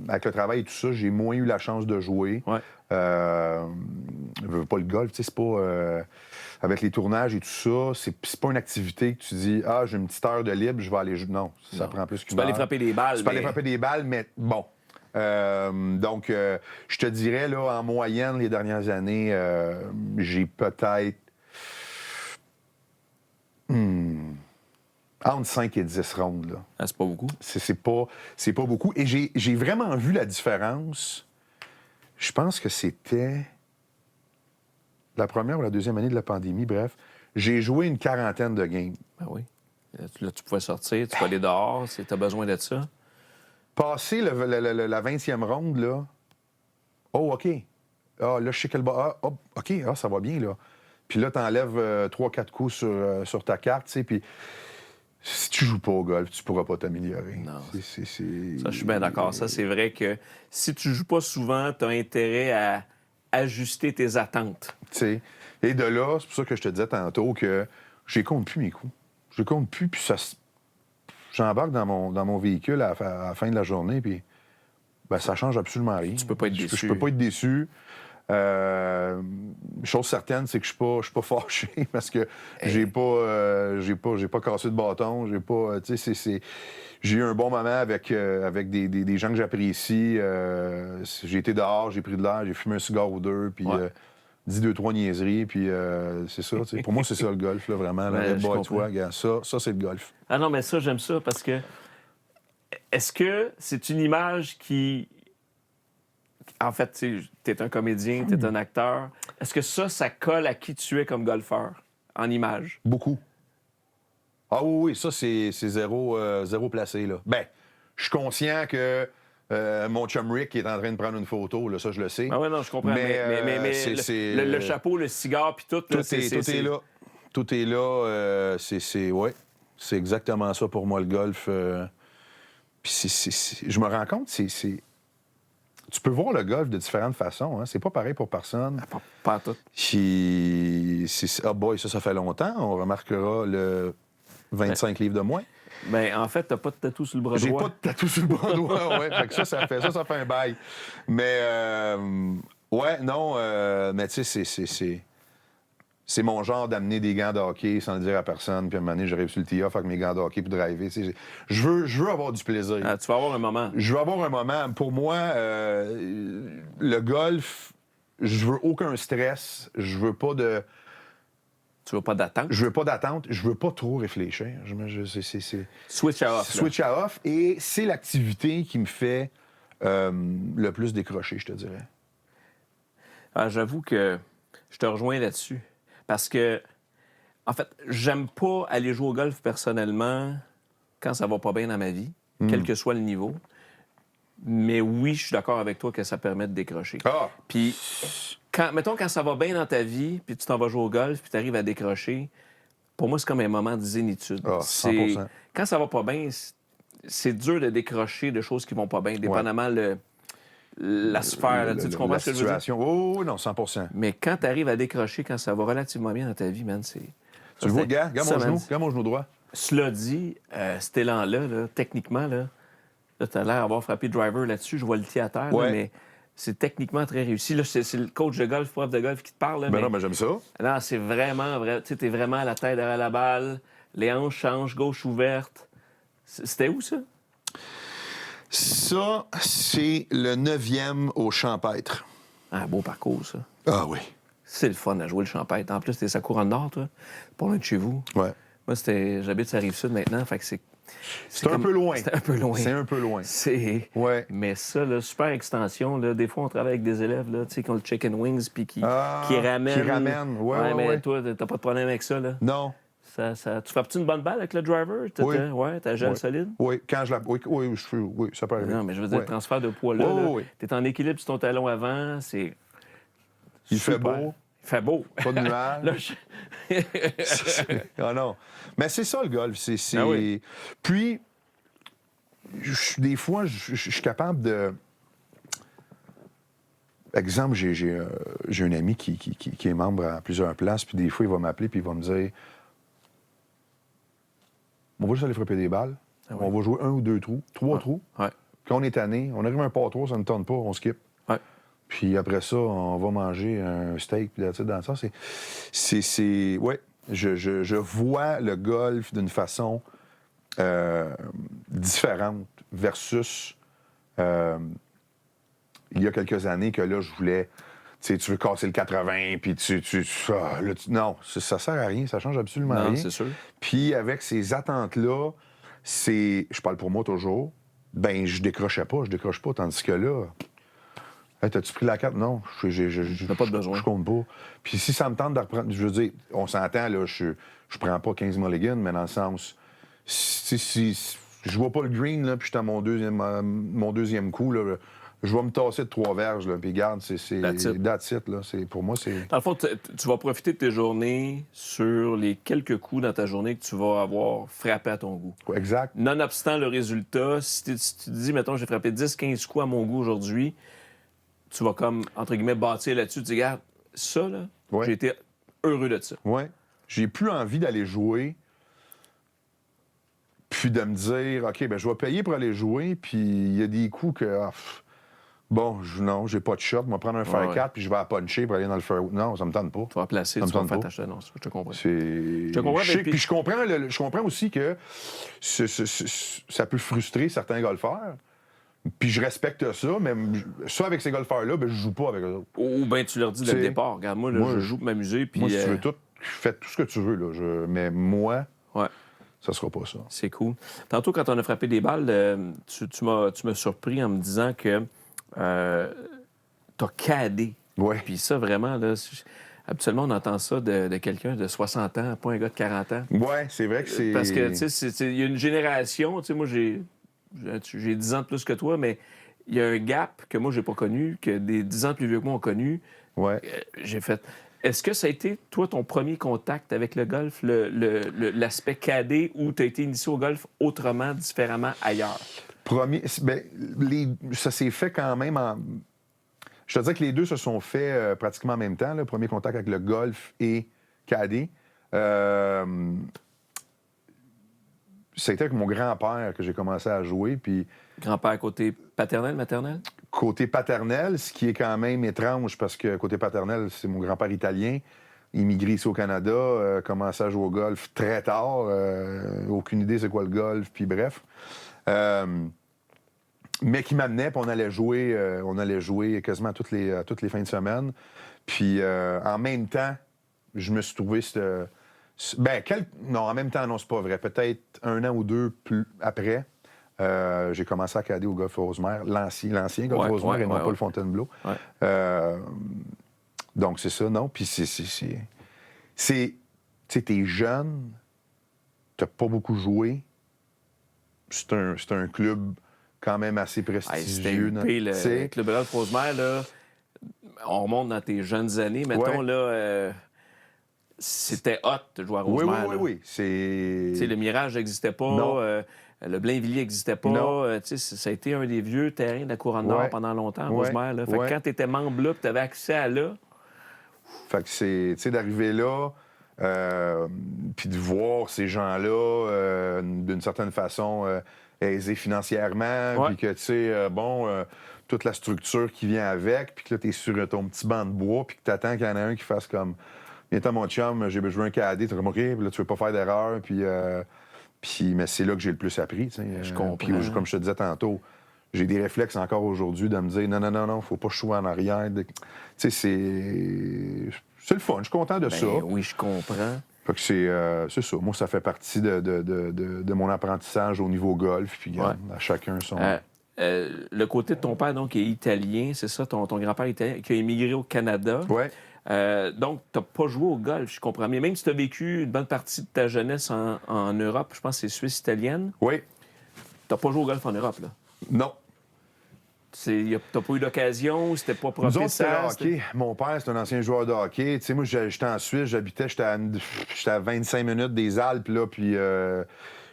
avec le travail et tout ça, j'ai moins eu la chance de jouer. Ouais. Je veux pas le golf, tu sais, c'est pas... avec les tournages et tout ça, c'est pas une activité que tu dis « Ah, j'ai une petite heure de libre, je vais aller jouer. » Non, ça prend plus qu'une Tu peux heure. aller frapper des balles. Tu peux aller frapper des balles, mais bon. Donc, je te dirais, là, en moyenne, les dernières années, j'ai peut-être... entre 5 et 10 rondes, là. Ah, c'est pas beaucoup. C'est pas beaucoup. Et j'ai vraiment vu la différence. Je pense que c'était la première ou la deuxième année de la pandémie, bref. J'ai joué une quarantaine de games. Ben oui. Là, tu pouvais sortir, tu peux aller dehors, si tu as besoin de ça. Passé la 20e ronde, là, oh, OK. Ah, là, je sais quel bas. Ah, oh, OK, ah, ça va bien, là. Puis là, t'enlèves 3-4 coups sur ta carte, tu sais, puis si tu joues pas au golf, tu pourras pas t'améliorer. Non. Ça, je Ça, suis bien d'accord. Ça, c'est vrai que si tu joues pas souvent, tu as intérêt à ajuster tes attentes. Tu sais. Et de là, c'est pour ça que je te disais tantôt que je compte plus mes coups. Je compte plus, puis ça... J'embarque dans mon véhicule à la fin de la journée, puis ben, ça change absolument rien. Tu peux pas être déçu. Je peux pas être déçu. Chose certaine, c'est que je suis pas fâché parce que j'ai pas cassé de bâton, j'ai eu un bon moment avec des gens que j'apprécie. J'ai été dehors, j'ai pris de l'air, j'ai fumé un cigare ou deux, puis dit 2-3 niaiseries, puis c'est ça. Pour moi, c'est ça le golf, là, vraiment. Ouais, je toi, gars, ça c'est le golf. Ah non, mais ça, j'aime ça parce que est-ce que c'est une image qui... En fait, tu es un comédien, tu es un acteur. Est-ce que ça colle à qui tu es comme golfeur, en image? Beaucoup. Ah oui, ça, c'est zéro placé, là. Ben, je suis conscient que mon chum Rick est en train de prendre une photo, là, ça, je le sais. Ah ouais, non, je comprends. Mais le chapeau, le cigare, puis tout, Tout là, est là. Tout est là. Ouais, c'est exactement ça pour moi, le golf. Puis je me rends compte, tu peux voir le golf de différentes façons. Hein. C'est pas pareil pour personne. Pas tout. Ah boy, ça fait longtemps. On remarquera le 25 livres de moins. Ben, en fait, t'as pas de tatou sur le bras droit. J'ai pas de tatou sur le bras droit, ouais. Fait que ça fait un bail. Mais, ouais, non, mais tu sais, c'est mon genre d'amener des gants de hockey sans le dire à personne. Puis à un moment donné, j'arrive sur le tee-off avec mes gants de hockey puis driver. Je veux avoir du plaisir. Ah, tu vas avoir un moment. Je veux avoir un moment. Pour moi, le golf, je veux aucun stress. Je veux pas de... Tu veux pas d'attente? Je veux pas d'attente. Je veux pas trop réfléchir. Switch à off. Switch à off. Et c'est l'activité qui me fait le plus décrocher, je te dirais. Ah, j'avoue que je te rejoins là-dessus. Parce que, en fait, j'aime pas aller jouer au golf personnellement quand ça va pas bien dans ma vie. quel que soit le niveau. Mais oui, je suis d'accord avec toi que ça permet de décrocher. Ah! Puis, mettons, quand ça va bien dans ta vie, puis tu t'en vas jouer au golf, puis tu arrives à décrocher, pour moi, c'est comme un moment de zénitude. Ah, 100%. Quand ça va pas bien, c'est dur de décrocher de choses qui vont pas bien, dépendamment la sphère. Là, tu comprends la ce que je veux dire? situation. Oh, non, 100%. Mais quand tu arrives à décrocher, quand ça va relativement bien dans ta vie, man, c'est... Tu le vois, gars, regarde mon genou droit. Cela dit, cet élan-là, là, techniquement, là tu as l'air d'avoir frappé le driver là-dessus. Je vois le pied à terre, là, mais c'est techniquement très réussi. Là, c'est le coach de golf, prof de golf qui te parle. Là, Ben non, mais j'aime ça. Non, c'est vraiment vrai. Tu sais, t'es vraiment à la tête derrière la balle. Les hanches changent, gauche ouverte. C'était où, ça? Ça, c'est le 9e au Champêtre. Un beau parcours, ça. Ah oui. C'est le fun à jouer le Champêtre. En plus, t'es sa couronne nord, toi. Pas loin de chez vous. Ouais. Moi, j'habite sur la Rive-Sud maintenant, fait que c'est un peu loin. C'est un peu loin. C'est un peu loin. Ouais. Mais ça, là, super extension, là, des fois, on travaille avec des élèves là, qui ont le chicken wings puis qui ramènent. Qui ramènent, mais toi, t'as pas de problème avec ça, là? Non. Tu frappes-tu une bonne balle avec le driver? Oui. Ouais, t'as gel solide? Oui, quand je la... Oui, ça peut arriver. Non, mais je veux dire, le transfert de poids là, t'es en équilibre sur ton talon avant, c'est... Il fait super. beau. Il fait beau. Pas de nuages. Là, Ah non. Mais c'est ça, le golf. C'est... Ah oui. Puis, des fois, je suis capable de... Exemple, j'ai un ami qui est membre à plusieurs places, puis des fois, il va m'appeler, puis il va me dire... On va juste aller frapper des balles. Ah oui. On va jouer 1 ou 2 trous, 3 trous. Ouais. Quand on est tanné, on arrive à un par 3, ça ne tente pas, on skip. Ouais. Puis après ça, on va manger un steak, puis dans ça, c'est... Ouais, je vois le golf d'une façon différente versus il y a quelques années que là, je voulais... Tu sais, tu veux casser le 80, puis non, ça sert à rien, ça change absolument rien. Non, c'est sûr. Puis avec ces attentes-là, je parle pour moi toujours, ben je décroche pas, tandis que là, hey, t'as-tu pris la carte? Non, T'as pas de besoin. Je compte pas. Puis si ça me tente de reprendre, je veux dire, on s'entend, là, je prends pas 15 mulligans, mais dans le sens, si je vois pas le green, là, puis je suis à mon deuxième coup, là, je vais me tasser de 3 verges, là, puis garde, c'est that's it, là. Pour moi, c'est... Dans le fond, tu vas profiter de tes journées sur les quelques coups dans ta journée que tu vas avoir frappé à ton goût. Exact. Nonobstant le résultat, si tu te dis, mettons, j'ai frappé 10-15 coups à mon goût aujourd'hui, tu vas comme, entre guillemets, bâtir là-dessus. Tu dis, regarde, ça, là, j'ai été heureux de ça. Oui. J'ai plus envie d'aller jouer, puis de me dire, OK, ben je vais payer pour aller jouer, puis il y a des coups que... bon, non, j'ai pas de shot, je vais prendre un fer 4 puis je vais à puncher pour aller dans le fer. Non, ça me tente pas. Tu vas placer, ça tu vas faire pas. ta... Non, je te comprends. Je te comprends. Puis je comprends aussi que ça peut frustrer certains golfeurs. Puis je respecte ça, mais ça, avec ces golfeurs-là, ben, je joue pas avec eux autres. Ou bien tu leur dis dès le départ, regarde, moi, là, je joue pour m'amuser. Puis, moi, si tu veux tout, fais tout ce que tu veux, là. Mais moi, ça sera pas ça. C'est cool. Tantôt, quand on a frappé des balles, tu m'as surpris en me disant que t'as cadé. Oui. Puis ça, vraiment, là, habituellement, on entend ça de quelqu'un de 60 ans, pas un gars de 40 ans. Oui, c'est vrai que c'est... Parce que, tu sais, il y a une génération, tu sais, moi, j'ai 10 ans de plus que toi, mais il y a un gap que moi, j'ai pas connu, que des 10 ans plus vieux que moi ont connu. Ouais. J'ai fait... Est-ce que ça a été, toi, ton premier contact avec le golf, l'aspect cadet, où tu as été initié au golf autrement, différemment, ailleurs? Ça s'est fait quand même en... Je te dis que les deux se sont faits pratiquement en même temps, le premier contact avec le golf et cadet. C'était avec mon grand-père que j'ai commencé à jouer, puis... Grand-père côté paternel, maternel? Côté paternel, ce qui est quand même étrange, parce que côté paternel, c'est mon grand-père italien, immigré ici au Canada, commencé à jouer au golf très tard, aucune idée c'est quoi le golf, puis bref. Mais qui m'amenait, puis on allait jouer quasiment toutes les fins de semaine. Puis en même temps, je me suis trouvé non, en même temps, non, c'est pas vrai. Peut-être 1 an ou 2 plus après, j'ai commencé à cader au Golf Rosemère, l'ancien Golf Rosemère et non pas le Fontainebleau. Ouais. Donc, c'est ça, non? Puis tu sais, t'es jeune, t'as pas beaucoup joué. c'est un club quand même assez Hey, prestigieux. c'était huppé, Tu sais, le Club Golf Rosemère, là. On remonte dans tes jeunes années, mettons, Ouais. là. C'était hot de jouer à oui, Rosemère. là. oui. Tu sais, le Mirage n'existait pas. Non. Le Blainvilliers n'existait pas. Non. Tu sais, ça a été un des vieux terrains de la Couronne Nord Ouais. pendant longtemps, Ouais. Rosemère. Là. Fait que Ouais. quand tu étais membre là, tu avais accès à là. Fait que c'est, tu sais, d'arriver là, puis de voir ces gens-là d'une certaine façon aisés financièrement, Ouais. puis que, tu sais, toute la structure qui vient avec, puis que là, t'es sur ton petit banc de bois, puis que t'attends qu'il y en a un qui fasse comme « Viens-t'en, mon chum, j'ai besoin d'un cadet. » T'es comme « OK, puis là, tu veux pas faire d'erreur, puis mais c'est là que j'ai le plus appris, tu sais. Je comprends. Puis comme je te disais tantôt, j'ai des réflexes encore aujourd'hui de me dire « Non, faut pas que je sois en arrière. » Tu sais, c'est le fun, je suis content de ça. Oui, je comprends. Fait que c'est ça. Moi, ça fait partie de mon apprentissage au niveau golf. Puis, regarde, à chacun son... Le côté de ton père, donc, est italien, c'est ça? Ton grand-père est italien, qui a émigré au Canada. Ouais. Donc, tu n'as pas joué au golf, je comprends. Mais même si tu as vécu une bonne partie de ta jeunesse en Europe, je pense que c'est Suisse italienne, Oui. tu n'as pas joué au golf en Europe, là. Non. Tu n'as pas eu l'occasion, c'était pas Nous autres, propice c'était le à... hockey. Mon père, c'est un ancien joueur de hockey. Tu sais, moi, j'étais en Suisse, j'étais à 25 minutes des Alpes, là, puis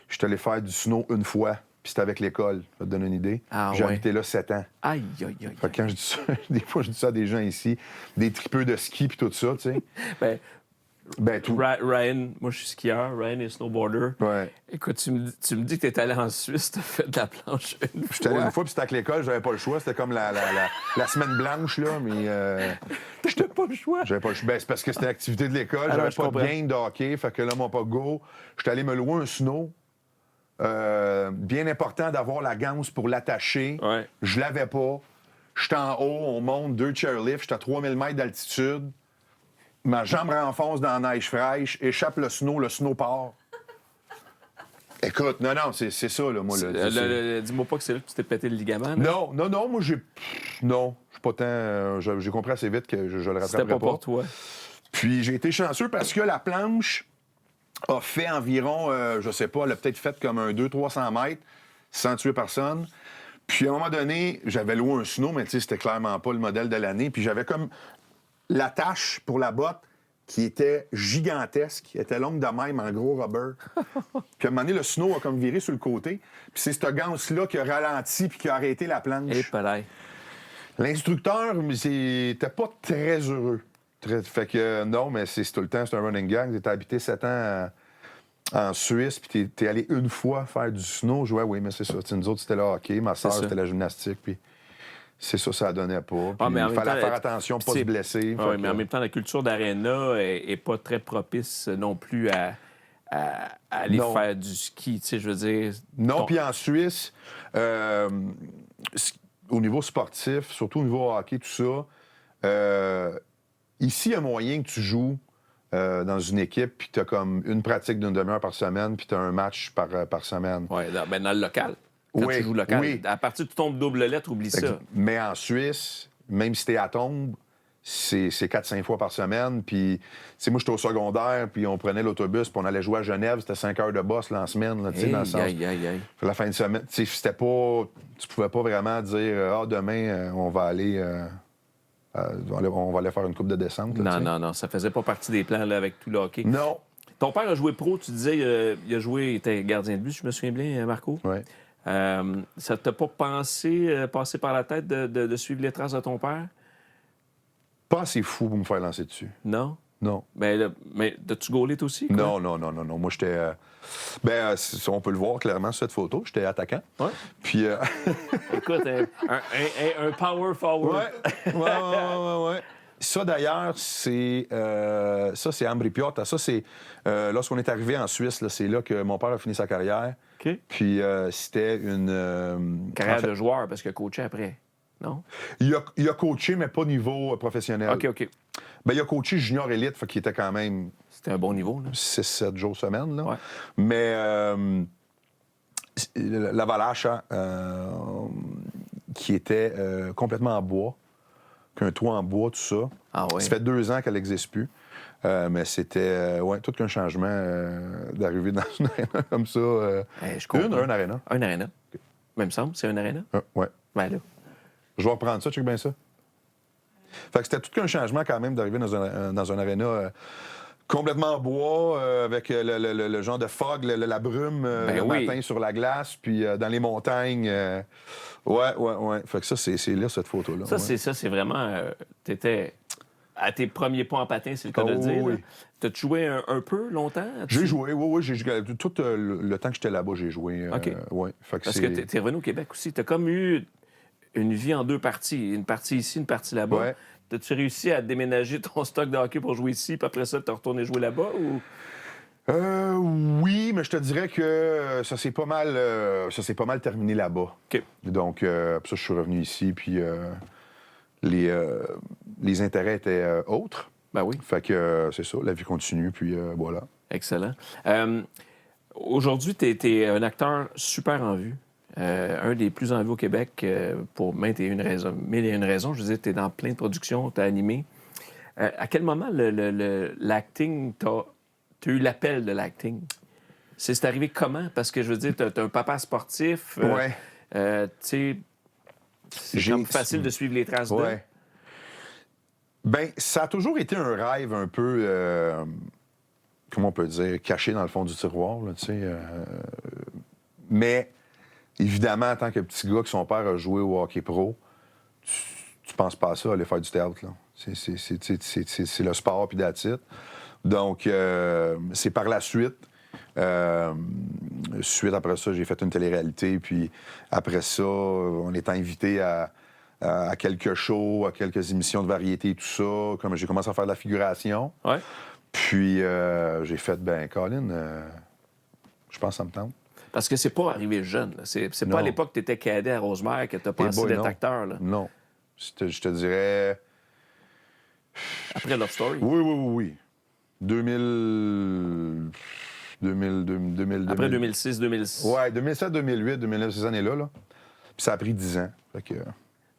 j'étais allé faire du snow une fois, puis c'était avec l'école, ça te donne une idée. Ah, J'ai ouais. habité là 7 ans. Aïe, aïe, aïe. Fait que quand je dis ça, des fois, je dis ça à des gens ici, des tripeux de ski puis tout ça, tu sais. Ben, Tout. Ryan, moi, je suis skieur, Ryan est snowboarder. Ouais. Écoute, tu me dis que tu es allé en Suisse, tu as fait de la planche une J'étais allé fois. une fois, puis c'était avec l'école, j'avais pas le choix. C'était comme la semaine blanche, là, mais... J'étais pas le choix. J'avais pas le choix. Ben, c'est parce que c'était l'activité de l'école. Ah, J'avais je pas comprends. de game de hockey. Fait que là, mon pas go. J'étais allé me louer un snow. Bien important d'avoir la ganse pour l'attacher. Ouais. Je l'avais pas. J'étais en haut, on monte 2 chairlifts. J'étais à 3000 mètres d'altitude. Ma jambe renfonce dans la neige fraîche, échappe le snow part. Écoute, non, c'est ça, là, moi. Là, Dis-moi pas que c'est là que tu t'es pété le ligament. là. Non, moi, non, je suis pas tant... j'ai compris assez vite que je le C'était rattraperais pas pour toi. Puis j'ai été chanceux parce que la planche a fait environ, je sais pas, elle a peut-être fait comme un 200-300 mètres sans tuer personne. Puis à un moment donné, j'avais loué un snow, mais tu sais, c'était clairement pas le modèle de l'année. Puis j'avais comme l'attache pour la botte qui était gigantesque, qui était longue de même, en gros rubber. Puis à un moment donné, le snow a comme viré sur le côté. Puis c'est cette ganse-là qui a ralenti puis qui a arrêté la planche. Et pareil. L'instructeur, il était pas très heureux. Fait que non, mais c'est tout le temps, c'est un running gang. T'as habité 7 ans en Suisse, puis t'es allé une fois faire du snow. Je vois, oui, mais c'est ça. T'sais, nous autres, c'était le hockey. Ma soeur, ça. c'était la gymnastique, puis c'est ça, ça donnait pas. Puis mais en il même fallait temps, faire attention, pas c'est- se blesser. Ah Fait oui, mais en que- même temps, la culture d'aréna est pas très propice non plus à aller Non. faire du ski. Tu sais, je veux dire. Non, ton- puis en Suisse, au niveau sportif, surtout au niveau hockey, tout ça, ici, il y a moyen que tu joues dans une équipe, puis tu as comme une pratique d'une demi-heure par semaine, puis tu as un match par semaine. Ouais, dans le local. Quand Oui, tu joues local. oui. À partir du ton de double lettre, oublie ça. Mais en Suisse, même si t'es à tombe, c'est 4-5 fois par semaine. Puis, tu sais, moi, j'étais au secondaire, puis on prenait l'autobus, puis on allait jouer à Genève. C'était 5 heures de boss là, en semaine, là, tu sais, dans le sens. Aïe. Puis la fin de semaine, tu sais, c'était pas... Tu pouvais pas vraiment dire « Ah, demain, on va aller faire une coupe de descente. » là, tu sais. Non, ça faisait pas partie des plans là, avec tout le hockey. Non. Ton père a joué pro, tu disais, il il était gardien de but, je me souviens bien, Marco. Ouais. Ça t'a pas passé par la tête de suivre les traces de ton père? Pas assez fou pour me faire lancer dessus. Non? Non. Mais as-tu gaulé toi aussi? quoi? Non. Moi, j'étais... on peut le voir clairement sur cette photo. J'étais attaquant. Ouais. Puis... Écoute, un power forward. Ouais. Ça, d'ailleurs, c'est Ambri Piotta. Ça, c'est lorsqu'on est arrivé en Suisse, là, c'est là que mon père a fini sa carrière. OK. Puis c'était une... Carrière en fait, de joueur, parce qu'il a coaché après. Non? il a coaché, mais pas niveau professionnel. OK. Ben, il a coaché junior élite, fait qu'il était quand même C'était un bon niveau, là. 6-7 jours semaine. Là. Ouais. Mais la Valacha, qui était complètement en bois, qu'un toit en bois, tout ça. Ah ouais. Ça fait 2 ans qu'elle n'existe plus. Mais c'était, tout qu'un changement d'arriver dans une aréna comme ça. Je comprends. Un aréna. Un aréna. Mais il me semble, c'est un aréna. Ouais. Ben là. Je vais reprendre ça, check bien ça. Fait que c'était tout qu'un changement quand même d'arriver dans un aréna complètement en bois, avec le genre de fog, la brume le matin sur la glace, puis dans les montagnes. Ouais. Fait que ça, c'est là, cette photo-là. Ça, c'est vraiment... t'étais à tes premiers pas en patin, c'est le cas de le dire. Oui. T'as-tu joué un peu longtemps? J'ai joué, oui. J'ai joué, tout le temps que j'étais là-bas, j'ai joué. OK. Ouais. Fait que Parce que t'es revenu au Québec aussi. T'as comme eu une vie en deux parties. Une partie ici, une partie là-bas. Ouais. T'as-tu réussi à déménager ton stock de hockey pour jouer ici, puis après ça, t'as retourné jouer là-bas, ou... Oui, mais je te dirais que ça s'est pas mal terminé là-bas. OK. Donc, puis ça, je suis revenu ici, puis les intérêts étaient autres. Ben oui. Fait que c'est ça, la vie continue, puis voilà. Excellent. Aujourd'hui, t'es un acteur super en vue. Un des plus en vue au Québec pour mille et une raisons. Je veux dire, t'es dans plein de productions, t'as animé. À quel moment l'acting, t'as eu l'appel de l'acting? C'est arrivé comment? Parce que je veux dire, t'as un papa sportif. Ouais. Tu sais, c'est comme facile de suivre les traces d'eux. Ouais. Ben, ça a toujours été un rêve un peu, comment on peut dire, caché dans le fond du tiroir, là, tu sais. Mais, évidemment, en tant que petit gars que son père a joué au hockey pro, tu penses pas à ça, aller faire du théâtre, là. C'est le sport, puis that's it. Donc, c'est par la suite. Suite après ça, j'ai fait une télé-réalité, puis après ça, on était invité à quelques shows, à quelques émissions de variété, tout ça. Comme j'ai commencé à faire de la figuration. Ouais. Puis j'ai fait, Colin, je pense que ça me tente. Parce que c'est pas arrivé jeune. Là. C'est pas à l'époque que t'étais cadet à Rosemère que t'as pensé d'être acteur. Là. Non. Je te dirais... Après Love Story. Oui. 2000... Après 2006, 2006. Ouais, 2007, 2008, 2009, ces années-là. Là. Puis ça a pris 10 ans. Fait que...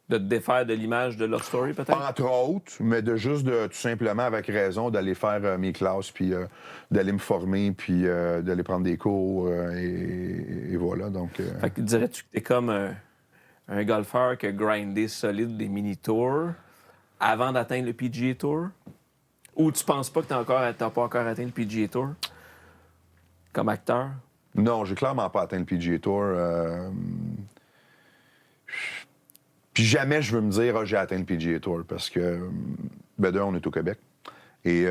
De te défaire de l'image de Love Story, peut-être? Entre autres, mais de tout simplement, avec raison, d'aller faire mes classes, puis d'aller me former, puis d'aller prendre des cours, et voilà, donc... Fait que dirais-tu que t'es comme un golfeur qui a grindé solide des mini-tours avant d'atteindre le PGA Tour? Ou tu penses pas que t'as pas encore atteint le PGA Tour comme acteur? Non, j'ai clairement pas atteint le PGA Tour. Puis jamais je veux me dire, j'ai atteint le PGA Tour, parce que, on est au Québec. Et...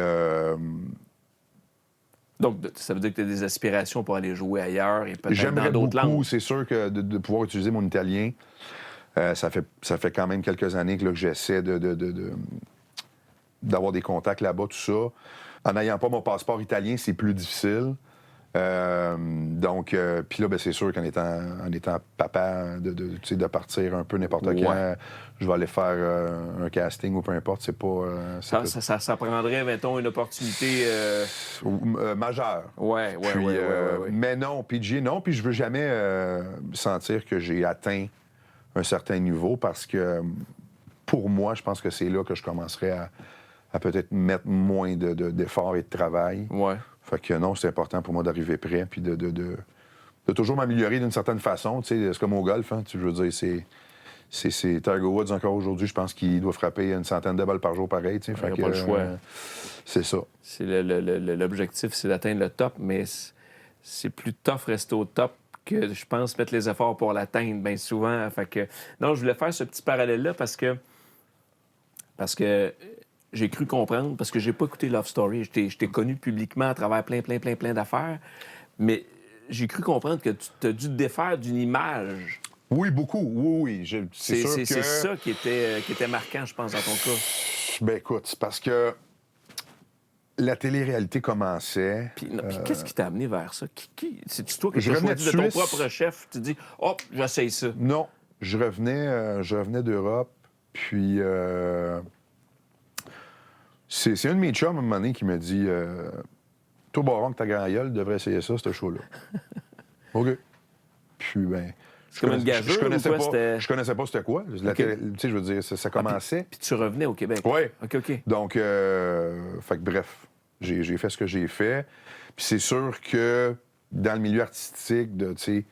Donc, ça veut dire que tu as des aspirations pour aller jouer ailleurs et peut-être dans j'aimerais d'autres beaucoup, langues. c'est sûr que de pouvoir utiliser mon italien, ça fait quand même quelques années que j'essaie d'avoir des contacts là-bas, tout ça. En n'ayant pas mon passeport italien, c'est plus difficile. Donc, puis là, c'est sûr qu'en étant papa, de partir un peu n'importe quand, je vais aller faire un casting ou peu importe, c'est pas... Ça prendrait, mettons, une opportunité... majeure. Ouais. Mais non, PGA, non, puis je veux jamais sentir que j'ai atteint un certain niveau, parce que pour moi, je pense que c'est là que je commencerai à peut-être mettre moins d'efforts et de travail. Ouais. Fait que non, c'est important pour moi d'arriver prêt, puis de toujours m'améliorer d'une certaine façon. Tu sais, c'est comme au golf, hein, je veux dire, c'est Tiger Woods encore aujourd'hui, je pense qu'il doit frapper une centaine de balles par jour pareil. Tu sais, Il n'y a pas le choix. C'est ça. C'est l'objectif, c'est d'atteindre le top, mais c'est plus tough rester au top que, je pense, mettre les efforts pour l'atteindre bien souvent. Fait que, non, je voulais faire ce petit parallèle-là parce que j'ai cru comprendre, parce que j'ai pas écouté Love Story. Je t'ai connu publiquement à travers plein d'affaires, mais j'ai cru comprendre que tu as dû te défaire d'une image. Oui, beaucoup. Oui. C'est sûr que... C'est ça qui était marquant, je pense, dans ton cas. Écoute, c'est parce que la télé-réalité commençait. Puis qu'est-ce qui t'a amené vers ça? C'est-tu toi qui Je as revenais choisi de ton propre chef? Tu dis, j'essaye ça. Non, je revenais d'Europe, puis... C'est un de mes chums, à un moment donné, qui me dit toi, Baron, que ta grand gueule, devrais essayer ça, ce show-là. OK. Puis, c'est comme une gageure, je connaissais pas c'était quoi. Tu sais, je veux dire, ça commençait. Puis tu revenais au Québec. Oui. OK. Donc, fait que bref. J'ai fait ce que j'ai fait. Puis c'est sûr que dans le milieu artistique, tu sais,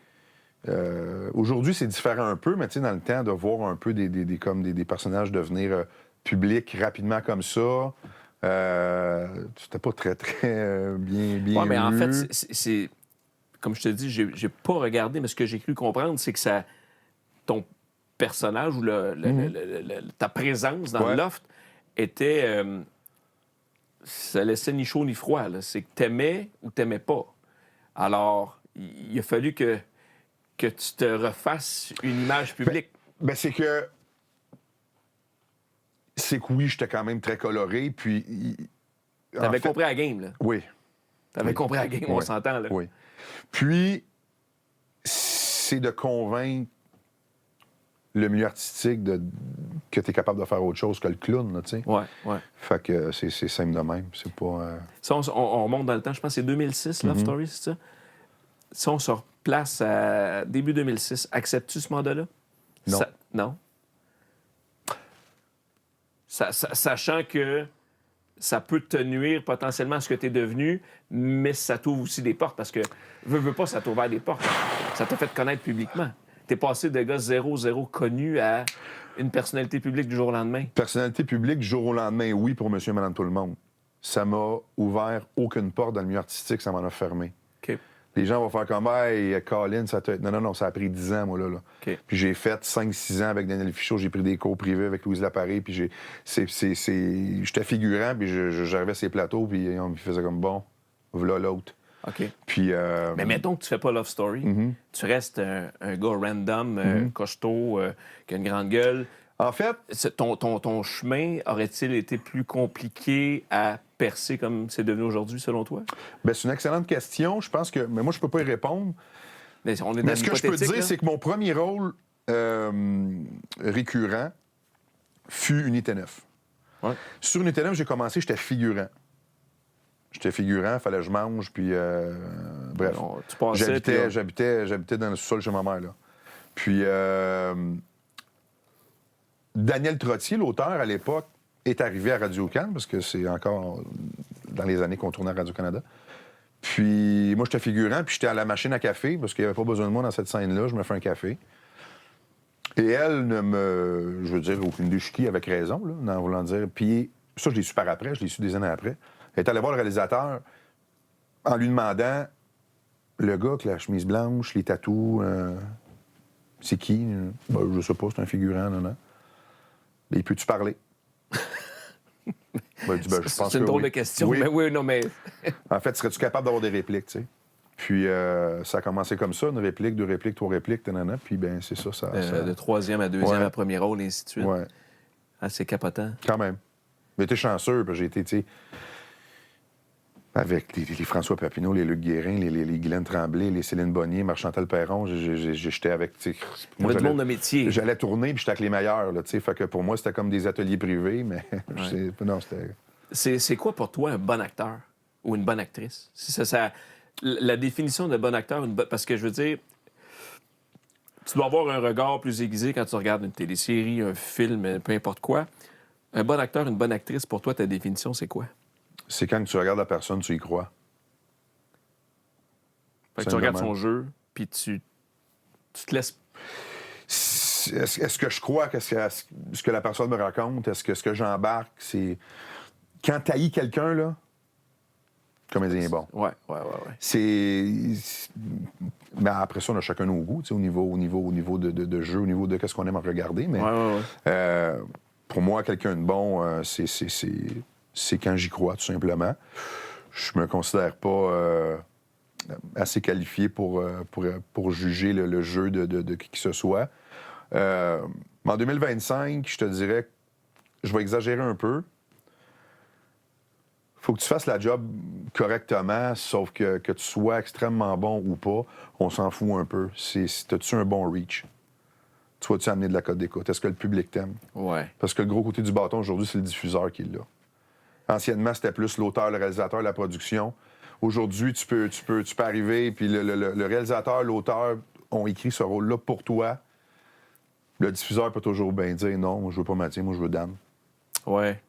aujourd'hui, c'est différent un peu, mais tu sais, dans le temps, de voir un peu des personnages devenir publics rapidement comme ça, c'était pas très, très bien Ouais, mais en vu. fait, c'est comme je te dis, j'ai pas regardé, mais ce que j'ai cru comprendre, c'est que ton personnage ou ta présence dans Ouais. le loft était... ça laissait ni chaud ni froid. Là. C'est que t'aimais ou t'aimais pas. Alors, il a fallu que tu te refasses une image publique. Ben, c'est que oui, j'étais quand même très coloré, puis... T'avais compris la game, là. Oui, T'avais Oui. compris la game, on Oui. s'entend, là. oui. Puis, c'est de convaincre le milieu artistique que tu es capable de faire autre chose que le clown, là, tu sais. Ouais, ouais. Fait que c'est simple de même. C'est pas... Si on remonte dans le temps, je pense que c'est 2006, Love Story, c'est ça? Si on se replace à début 2006, acceptes-tu ce mandat-là? Non. Non? Sachant que ça peut te nuire potentiellement à ce que tu es devenu, mais ça t'ouvre aussi des portes parce que, veux pas, ça t'ouvre des portes. Ça t'a fait te connaître publiquement. T'es passé de gars 0 connu à une personnalité publique du jour au lendemain. Personnalité publique, du jour au lendemain, oui, pour monsieur et madame tout le monde. Ça m'a ouvert aucune porte dans le milieu artistique, ça m'en a fermé. OK. Les gens vont faire comme, hey, Colin, ça t'a... Non, ça a pris 10 ans, moi, là. OK. Puis j'ai fait 5-6 ans avec Daniel Fichot, j'ai pris des cours privés avec Louise Laparé, puis j'étais figurant, puis j'arrivais ces plateaux, puis on me faisait comme, bon, voilà l'autre. OK. Puis... Mais mettons que tu fais pas Love Story, tu restes un gars random, costaud, qui a une grande gueule. En fait, Ton chemin aurait-il été plus compliqué à percer comme c'est devenu aujourd'hui, selon toi? ben, c'est une excellente question. Je pense que... Mais moi, je peux pas y répondre. Mais on est dans Mais ce que je peux te l'hypothétique, dire, là. c'est que mon premier rôle récurrent fut Unité 9. Ouais. Sur Unité 9, j'ai commencé, j'étais figurant. J'étais figurant, fallait que je mange, puis bref. Non, tu passais, puis là- J'habitais dans le sous-sol chez ma mère, là. Puis Daniel Trottier, l'auteur, à l'époque, est arrivé à Radio-Can, parce que c'est encore dans les années qu'on tournait à Radio-Canada. Puis moi, j'étais figurant, puis j'étais à la machine à café, parce qu'il n'y avait pas besoin de moi dans cette scène-là. Je me fais un café. Et elle ne me... Je veux dire, aucune idée qui, avec raison, là, en voulant dire... Puis ça, je l'ai su par après, je l'ai su des années après. Elle est allée voir le réalisateur en lui demandant, le gars avec la chemise blanche, les tatous, c'est qui? Ben, je sais pas, c'est un figurant, non. Mais peux-tu parler? Ben, il dit, ben, je pense C'est une que drôle oui. de question. Oui. Mais oui, non, mais... En fait, serais-tu capable d'avoir des répliques, tu sais? Puis ça a commencé comme ça, une réplique, 2 répliques, 3 répliques, nanana. Puis ben c'est ça, ça... De troisième à deuxième Ouais. à premier rôle, et ainsi de suite. Ouais, Ah, c'est capotant. quand même. Mais t'es chanceux, parce que j'ai été, tu sais... Avec les François Papineau, les Luc Guérin, les Guylaine Tremblay, les Céline Bonnier, Marc-Chantal Perron, j'étais avec... tu sais, moi, T'avais du j'allais- monde de métier. J'allais tourner, puis j'étais avec les meilleurs, là, tu sais. Fait que pour moi, c'était comme des ateliers privés, mais... Non, c'était... C'est quoi pour toi un bon acteur ou une bonne actrice? La définition de bon acteur, parce que je veux dire, tu dois avoir un regard plus aiguisé quand tu regardes une télésérie, un film, peu importe quoi. Un bon acteur, une bonne actrice, pour toi, ta définition, c'est quoi? C'est quand tu regardes la personne, tu y crois. Fait que tu Simplement. regardes son jeu, puis tu te laisses... Est-ce que je crois que ce que la personne me raconte? Est-ce que j'embarque? C'est... Quand t'haïs quelqu'un, là, le comédien est bon. Ouais. Mais après ça, on a chacun nos goûts, tu sais, au niveau de jeu, au niveau de qu'est-ce qu'on aime à regarder. Mais pour moi, quelqu'un de bon, c'est quand j'y crois, tout simplement. Je me considère pas assez qualifié pour juger le jeu de qui que ce soit. En 2025, je te dirais que je vais exagérer un peu. Faut que tu fasses la job correctement, sauf que tu sois extrêmement bon ou pas, on s'en fout un peu. T'as-tu un bon reach? Tu vas-tu amener de la cote d'écoute? Est-ce que le public t'aime? Ouais. Parce que le gros côté du bâton aujourd'hui, c'est le diffuseur qui est là. Anciennement, c'était plus l'auteur, le réalisateur, la production. Aujourd'hui, tu peux arriver, puis le réalisateur, l'auteur ont écrit ce rôle-là pour toi. Le diffuseur peut toujours bien dire non, moi je veux pas Mathieu, moi je veux Dan. Ouais.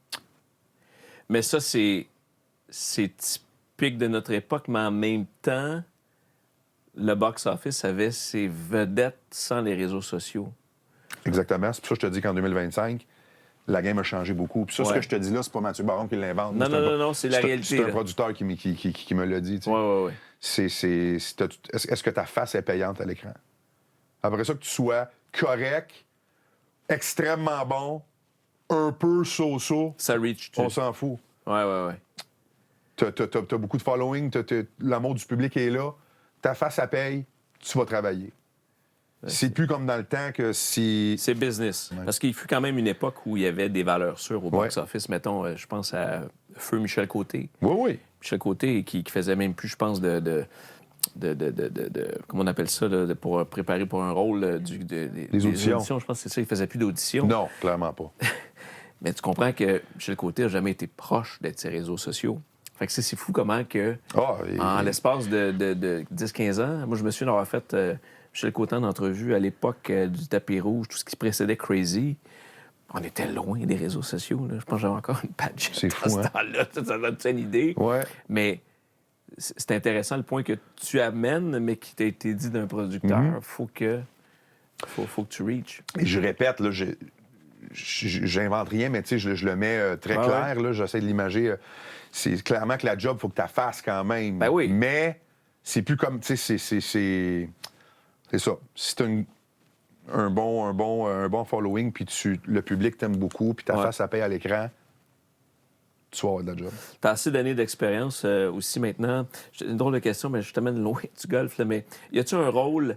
Mais ça, c'est c'est typique de notre époque, mais en même temps, le box-office avait ses vedettes sans les réseaux sociaux. Exactement. C'est pour ça que je te dis qu'en 2025, la game a changé beaucoup. Puis ça, ce Ouais. que je te dis là, c'est pas Mathieu Baron qui l'invente. Non, non, c'est la réalité. C'est un là. producteur qui me l'a dit. Tu sais. Ouais. Est-ce que ta face est payante à l'écran? Après ça, que tu sois correct, extrêmement bon, un peu so-so, Ça reach. on s'en fout. Ouais. T'as beaucoup de following, l'amour du public est là, ta face, ça paye, tu vas travailler. C'est plus comme dans le temps que si... C'est business. Ouais. Parce qu'il fut quand même une époque où il y avait des valeurs sûres au Ouais. box-office. Mettons, je pense à Feu Michel Côté. Oui. Michel Côté qui faisait même plus, je pense, de comment on appelle ça, pour préparer pour un rôle des auditions. Je pense que c'est ça, il faisait plus d'auditions. Non, clairement pas. Mais tu comprends que Michel Côté n'a jamais été proche d'être ses réseaux sociaux. Fait que c'est fou comment que, en l'espace de 10-15 ans, moi, je me souviens d'avoir fait Michel Côté en entrevue à l'époque du tapis rouge, tout ce qui précédait Crazy. On était loin des réseaux sociaux. Là. Je pense que j'avais encore une page. C'est fou, à ce temps-là. Ça donne une idée. Ouais. Mais c'est intéressant le point que tu amènes, mais qui t'a été dit d'un producteur. Faut que tu reach. Et je répète, là, j'invente rien, mais tu sais, je le mets très clair, là, j'essaie de l'imager. C'est clairement que la job, il faut que tu la fasses quand même. Ben oui. Mais c'est plus comme, tu sais, c'est ça. Si tu as un bon following, puis le public t'aime beaucoup, puis ta face, ça paye à l'écran, tu vas avoir de la job. Tu as assez d'années d'expérience aussi maintenant. Une drôle de question, mais je t'amène loin du golf. Là, mais y a-tu un rôle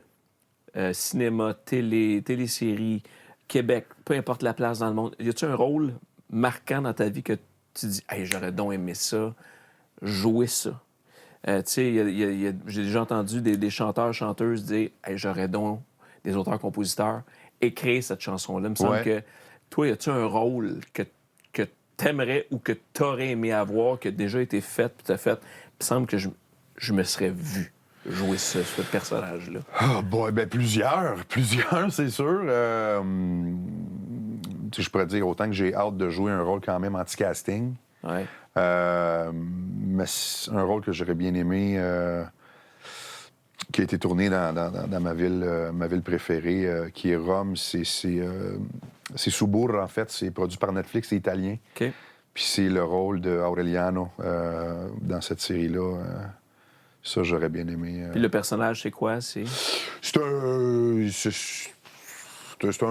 cinéma, télésérie, Québec, peu importe la place dans le monde, y a-tu un rôle marquant dans ta vie que tu dis « Hey, j'aurais donc aimé ça, jouer ça ». Tu sais, j'ai déjà entendu des chanteurs, chanteuses dire « Hey, j'aurais donc, des auteurs, compositeurs, écrire cette chanson-là ». Il me semble que toi, y a-tu un rôle que t'aimerais ou que t'aurais aimé avoir, qui a déjà été fait, puis t'as fait? Il me semble que je me serais vu jouer ce personnage-là. Ah, plusieurs, c'est sûr. Tu sais, je pourrais dire autant que j'ai hâte de jouer un rôle quand même anti-casting. Ouais. Mais c'est un rôle que j'aurais bien aimé, qui a été tourné dans ma ville préférée, qui est Rome. C'est Suburra, en fait. C'est produit par Netflix, c'est italien. OK. Puis c'est le rôle de Aureliano dans cette série-là. Ça, j'aurais bien aimé. Puis le personnage, c'est quoi? C'est un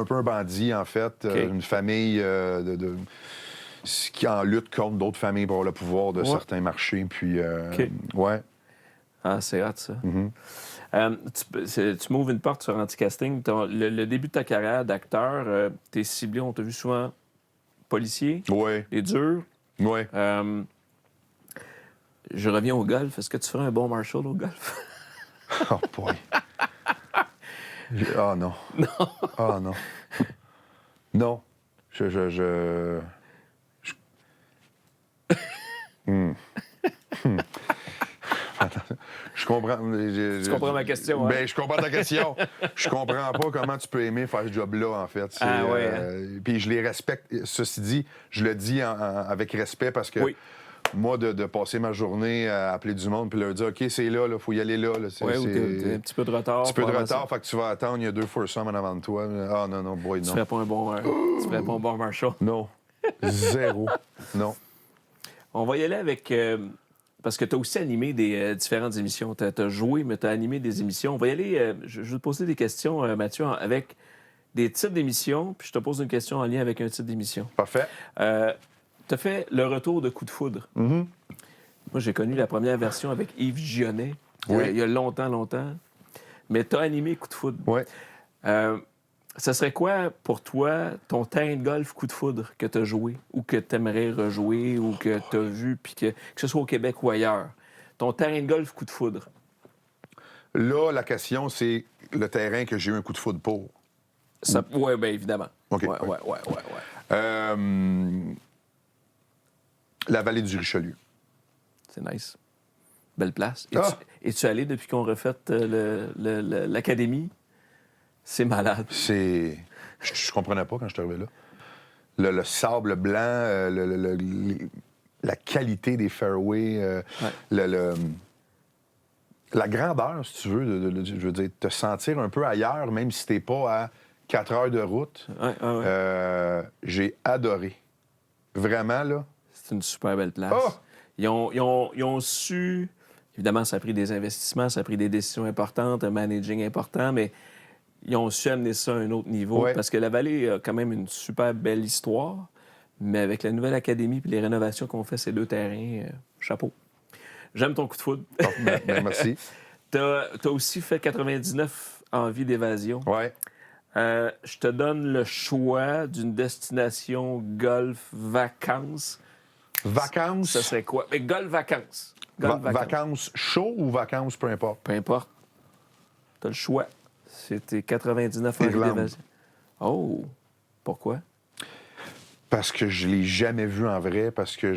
peu un bandit, en fait. OK. Une famille qui en lutte contre d'autres familles pour avoir le pouvoir de certains marchés. Puis, OK. ouais. Ah, c'est hot, ça. Tu m'ouvres une porte sur Anticasting. Le début de ta carrière d'acteur, t'es ciblé, on t'a vu souvent policier, Ouais. les durs. Ouais. Je reviens au golf. Est-ce que tu ferais un bon Marshall au golf? Oh, boy. Ah, non. Non. Ah, non. Non. Je comprends. Tu comprends ma question, hein? Ben, je comprends ta question. Je comprends pas comment tu peux aimer faire ce job-là, en fait. Ah, ouais, Puis je les respecte. Ceci dit, je le dis avec respect parce que moi, de passer ma journée à appeler du monde puis leur dire « OK, c'est là, il faut y aller là. » Oui, ou t'as un petit peu de retard. Un petit peu de retard, fait que tu vas attendre, il y a 2 foursomes en avant de toi. Ah, non, boy, non. Tu ferais pas un bon Marshall. Non. Zéro. Non. On va y aller avec... parce que tu as aussi animé des différentes émissions. Tu as joué, mais tu as animé des émissions. On va y aller... je vais te poser des questions, Mathieu, avec des types d'émissions, puis je te pose une question en lien avec un type d'émission. Parfait. Tu as fait le retour de Coup de foudre. Mm-hmm. Moi, j'ai connu la première version avec Yves Gionnet, il y a longtemps. Mais tu as animé Coup de foudre. Oui. Ça serait quoi, pour toi, ton terrain de golf Coup de foudre que tu as joué ou que tu aimerais rejouer ou que tu as vu, puis que ce soit au Québec ou ailleurs? Ton terrain de golf Coup de foudre. Là, la question, c'est le terrain que j'ai eu un coup de foudre pour. Oui, bien évidemment. OK. Ouais. La vallée du Richelieu. C'est nice. Belle place. Es-tu allé depuis qu'on refait l'académie? C'est malade. Je comprenais pas quand je suis arrivé là. Le sable blanc, la qualité des fairways, la grandeur, si tu veux, je veux dire, te sentir un peu ailleurs, même si t'es pas à 4 heures de route. J'ai adoré. Vraiment, là. C'est une super belle place. Oh! Ils ont su... Évidemment, ça a pris des investissements, ça a pris des décisions importantes, un managing important, mais ils ont su amener ça à un autre niveau. Ouais. Parce que la Vallée a quand même une super belle histoire, mais avec la nouvelle académie et les rénovations qu'on fait ces 2 terrains, chapeau. J'aime ton coup de foudre. Merci. T'as aussi fait 99 envies d'évasion. Ouais. Je te donne le choix d'une destination golf vacances. Vacances. Ça serait quoi? Mais golf vacances. Golf Vacances chaud ou vacances, peu importe. Peu importe. T'as le choix. C'était 99 envies Irlande. d'évasion. Oh! Pourquoi? Parce que je l'ai jamais vu en vrai, parce que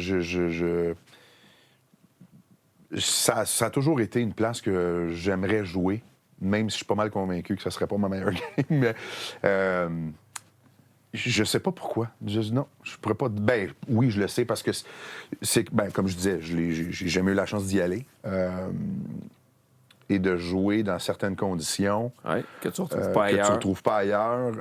ça a toujours été une place que j'aimerais jouer, même si je suis pas mal convaincu que ça serait pas ma meilleure game. Mais je sais pas pourquoi. Non, je pourrais pas. Ben oui, je le sais parce que comme je disais, j'ai jamais eu la chance d'y aller et de jouer dans certaines conditions. Oui, que tu ne retrouves pas Que tu ailleurs. ne retrouves pas ailleurs.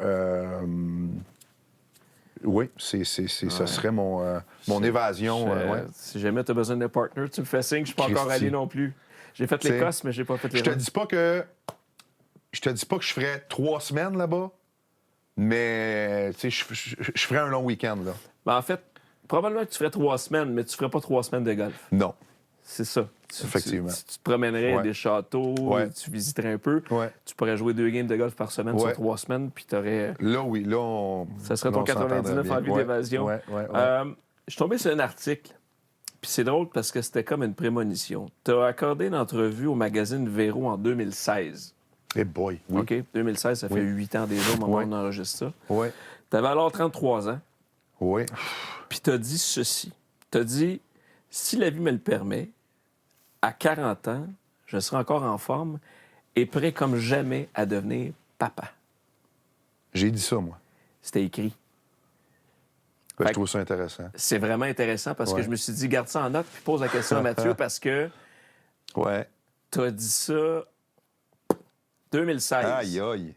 Oui, ça serait mon évasion. Si jamais tu as besoin d'un partner, tu me fais signe, je ne suis pas encore Christy. allé non plus. J'ai fait l'Écosse, mais j'ai pas fait les Je te dis pas que je ferais 3 semaines là-bas, mais je ferais un long week-end, là. Ben, en fait, probablement que tu ferais 3 semaines, mais tu ferais pas 3 semaines de golf. Non. C'est ça. Effectivement. Tu te promènerais à des châteaux, tu visiterais un peu. Ouais. Tu pourrais jouer 2 games de golf par semaine sur 3 semaines, puis tu aurais... Là, oui. Là, Ça serait ton 99 envies d'évasion. Ouais. Je suis tombé sur un article, puis c'est drôle parce que c'était comme une prémonition. Tu as accordé une entrevue au magazine Véro en 2016. Eh boy, oui. OK? 2016, ça fait 8 ans déjà au moment où on enregistre ça. Oui. Tu avais alors 33 ans, Oui. puis tu as dit ceci. Tu as dit, si la vie me le permet, à 40 ans, je serai encore en forme et prêt comme jamais à devenir papa. J'ai dit ça, moi. C'était écrit. Je trouve ça intéressant. C'est vraiment intéressant parce que je me suis dit, garde ça en note puis pose la question à Mathieu parce que Ouais. tu as dit ça 2016. Aïe, aïe.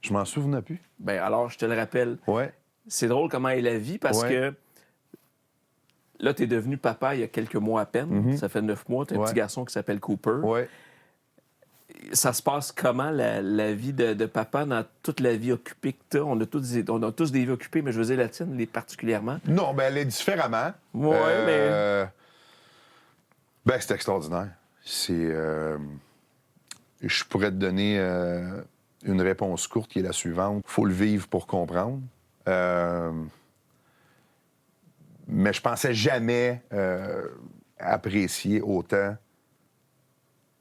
Je m'en souvenais plus. Ben alors, je te le rappelle. Ouais. C'est drôle comment est la vie parce que là, tu es devenu papa il y a quelques mois à peine. Ça fait 9 mois. Tu as un petit garçon qui s'appelle Cooper. Ouais. Ça se passe comment, la vie de papa, dans toute la vie occupée que tu as? On a tous des vies occupées, mais je veux dire la tienne, particulièrement. Non, ben elle est différemment. Oui, mais... Ben, c'est extraordinaire. C'est... Je pourrais te donner une réponse courte qui est la suivante. Faut le vivre pour comprendre. Mais je pensais jamais apprécier autant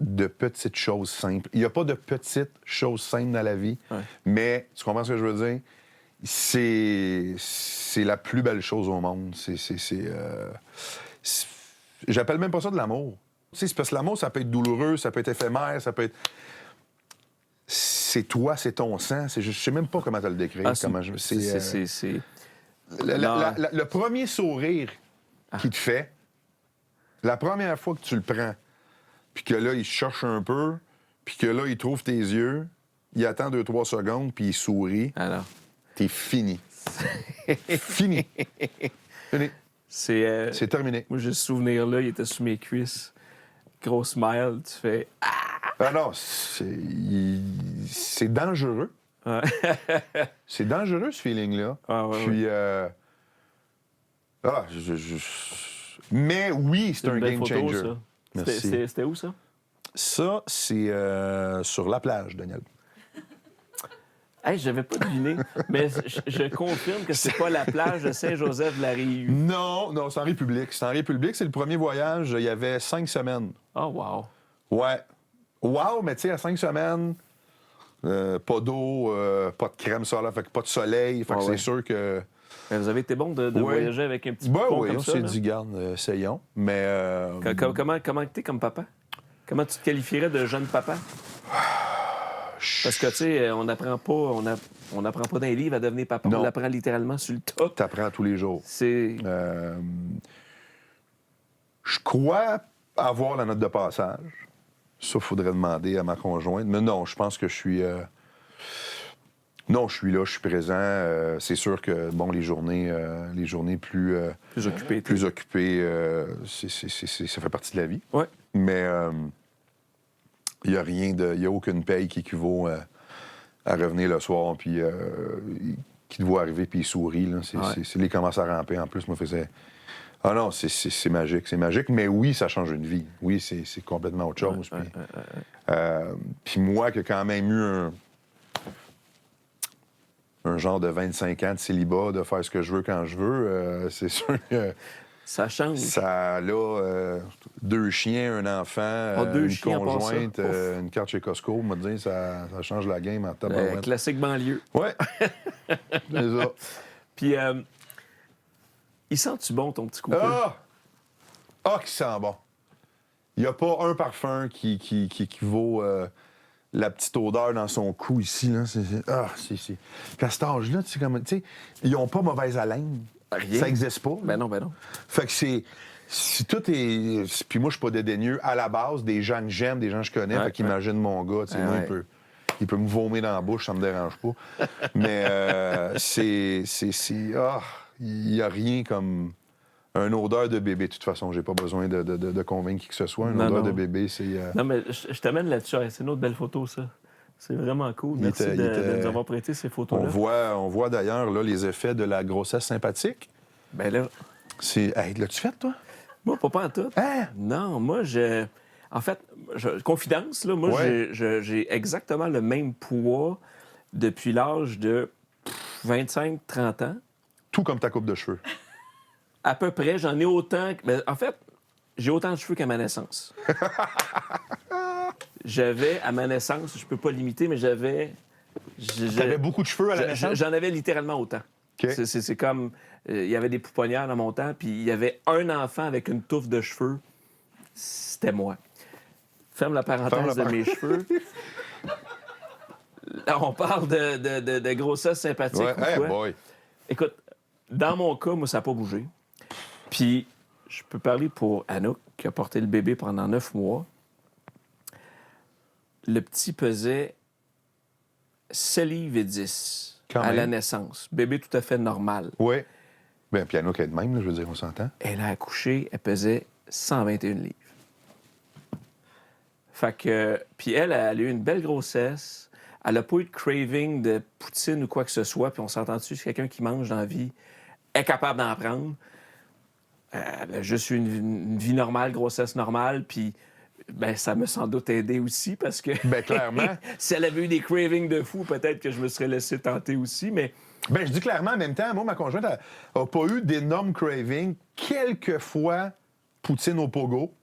de petites choses simples. Il n'y a pas de petites choses simples dans la vie, mais tu comprends ce que je veux dire? C'est la plus belle chose au monde. J'appelle même pas ça de l'amour. Tu sais, c'est parce que l'amour, ça peut être douloureux, ça peut être éphémère, ça peut être... C'est toi, c'est ton sang. Je sais même pas comment te le décrire. Le premier sourire qu'il te fait, la première fois que tu le prends, puis que là, il cherche un peu, puis que là, il trouve tes yeux, il attend 2-3 secondes, puis il sourit. Alors, t'es fini. Fini. Fini. C'est terminé. Moi, j'ai ce souvenir-là, il était sous mes cuisses. Gros smile, tu fais... Ah non, c'est dangereux. Ouais. C'est dangereux, ce feeling-là. Puis... Mais oui, c'est un game photo, changer. ça. Merci. C'était où, ça? Ça, c'est sur la plage, Daniel. Hey, j'avais pas deviné, mais je confirme que c'est pas la plage de Saint-Joseph-de-la-Rive. Non, c'est en République. C'est en République, c'est le premier voyage. Il y avait 5 semaines. Oh, wow. Ouais. Wow, mais tu sais, à 5 semaines, pas d'eau, pas de crème solaire, fait que pas de soleil. Fait que c'est sûr que... Mais vous avez été bon de voyager avec un petit pont oui, comme on ça. s'est là. dit, garde, essayons. Mais... Comment t'es comme papa? Comment tu te qualifierais de jeune papa? Parce que, tu sais, on n'apprend pas dans les livres à devenir papa. Non. On l'apprend littéralement sur le tas. T'apprends tous les jours. C'est... Je crois avoir la note de passage. Ça, il faudrait demander à ma conjointe. Mais non, je pense que je suis... Non, je suis là, je suis présent. C'est sûr que, bon, les journées plus occupées, ça fait partie de la vie. Ouais. Mais il n'y a aucune paye qui équivaut à revenir le soir, puis qui te voit arriver, puis il sourit. Là. C'est les commence à ramper. En plus, moi, faisait... Ah non, c'est magique, c'est magique. Mais oui, ça change une vie. Oui, c'est complètement autre chose. Puis moi, qui ai quand même eu un genre de 25 ans de célibat, de faire ce que je veux quand je veux, c'est sûr que... Ça change. Ça a là 2 chiens, un enfant, deux une chiens à part ça. conjointe, une carte chez Costco. On m'a dit ça change la game en tabarouette. Classique banlieue. Ouais, c'est ça. Puis, il sent-tu bon, ton petit couple? Ah, qui sent bon. Il n'y a pas un parfum qui vaut la petite odeur dans son cou ici. Là. C'est. Puis à cet âge-là, tu sais, ils n'ont pas mauvaise haleine. Rien. Ça n'existe pas. Ben non. Fait que c'est... Si tout est... Puis moi, je suis pas dédaigneux. À la base, des gens que j'aime, des gens que je connais, fait qu'imagine mon gars, tu sais, moi, il peut me vomir dans la bouche, ça me dérange pas. Mais il n'y a rien comme une odeur de bébé. De toute façon, j'ai pas besoin de convaincre qui que ce soit. Une odeur de bébé, c'est... Non, mais je t'amène là-dessus. C'est une autre belle photo, ça. C'est vraiment cool. Merci de nous avoir prêté ces photos-là. On voit d'ailleurs là, les effets de la grossesse sympathique. Ben là... Hey, l'as-tu fait, toi? Moi, pas en tout. Hein? Non, moi, en fait, confidence, là, moi, j'ai exactement le même poids depuis l'âge de 25-30 ans. Tout comme ta coupe de cheveux. À peu près, j'en ai autant... En fait, j'ai autant de cheveux qu'à ma naissance. J'avais, à ma naissance, je peux pas limiter, mais j'avais... T'avais beaucoup de cheveux à la naissance? J'en avais littéralement autant. Okay. C'est comme... Il y avait des pouponnières dans mon temps, puis il y avait un enfant avec une touffe de cheveux. C'était moi. Ferme la parenthèse de mes cheveux. Là, on parle de grossesse sympathique ou quoi. Boy. Écoute, dans mon cas, moi, ça n'a pas bougé. Puis, je peux parler pour Anouk, qui a porté le bébé pendant 9 mois. Le petit pesait 7 livres et 10 à la naissance. Bébé tout à fait normal. Oui. Bien, puis Anouk est de même, là, je veux dire, on s'entend. Elle a accouché, elle pesait 121 livres. Fait que... Puis elle a eu une belle grossesse. Elle n'a pas eu de craving de poutine ou quoi que ce soit. Puis on s'entend dessus, c'est quelqu'un qui mange dans la vie, est capable d'en prendre. Elle a juste eu une vie normale, grossesse normale, puis ben, ça m'a sans doute aidé aussi parce que... Ben, clairement. Si elle avait eu des cravings de fou, peut-être que je me serais laissé tenter aussi, mais... Ben, je dis clairement, en même temps, moi, ma conjointe n'a pas eu d'énormes cravings. Quelquefois, poutine au pogo.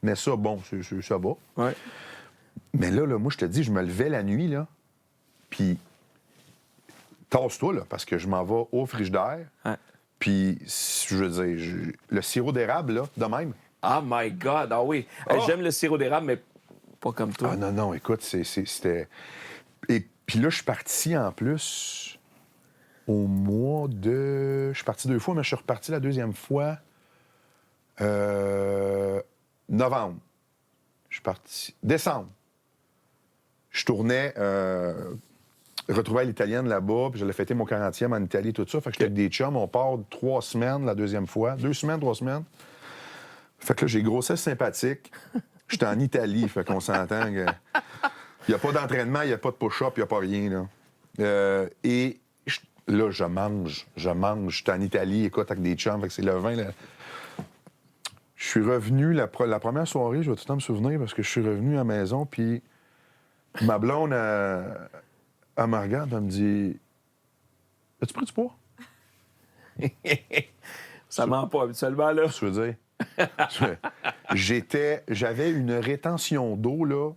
Mais ça, bon, ça va. Ouais. Mais là, moi, je te dis, je me levais la nuit, là, puis tasse-toi, là, parce que je m'en vais au frigidaire. Ouais. Puis, je veux dire, le sirop d'érable, là, de même. Oh my God! Ah oui! J'aime le sirop d'érable, mais pas comme toi. Ah non, écoute, c'était... Et puis là, je suis parti, en plus, au mois de... Je suis parti 2 fois, mais je suis reparti la 2e fois novembre. Je suis parti... Décembre. Je tournais... retrouver l'italienne là-bas, puis j'allais fêter mon 40e en Italie, tout ça. Fait que j'étais avec des chums, on part 3 semaines la 2e fois. 2 semaines, 3 semaines. Fait que là, j'ai grossesse sympathique. J'étais en Italie, fait qu'on s'entend que... Il n'y a pas d'entraînement, il n'y a pas de push-up, il n'y a pas rien, là. Et là, je mange. J'étais en Italie, écoute, avec des chums, fait que c'est le vin, là. Je suis revenu, la première soirée, je vais tout le temps me souvenir, parce que je suis revenu à la maison, puis ma blonde, elle me regarde, elle me dit « As-tu pris du poids? » Ça ment pas habituellement, là. Je veux dire. J'avais une rétention d'eau, là,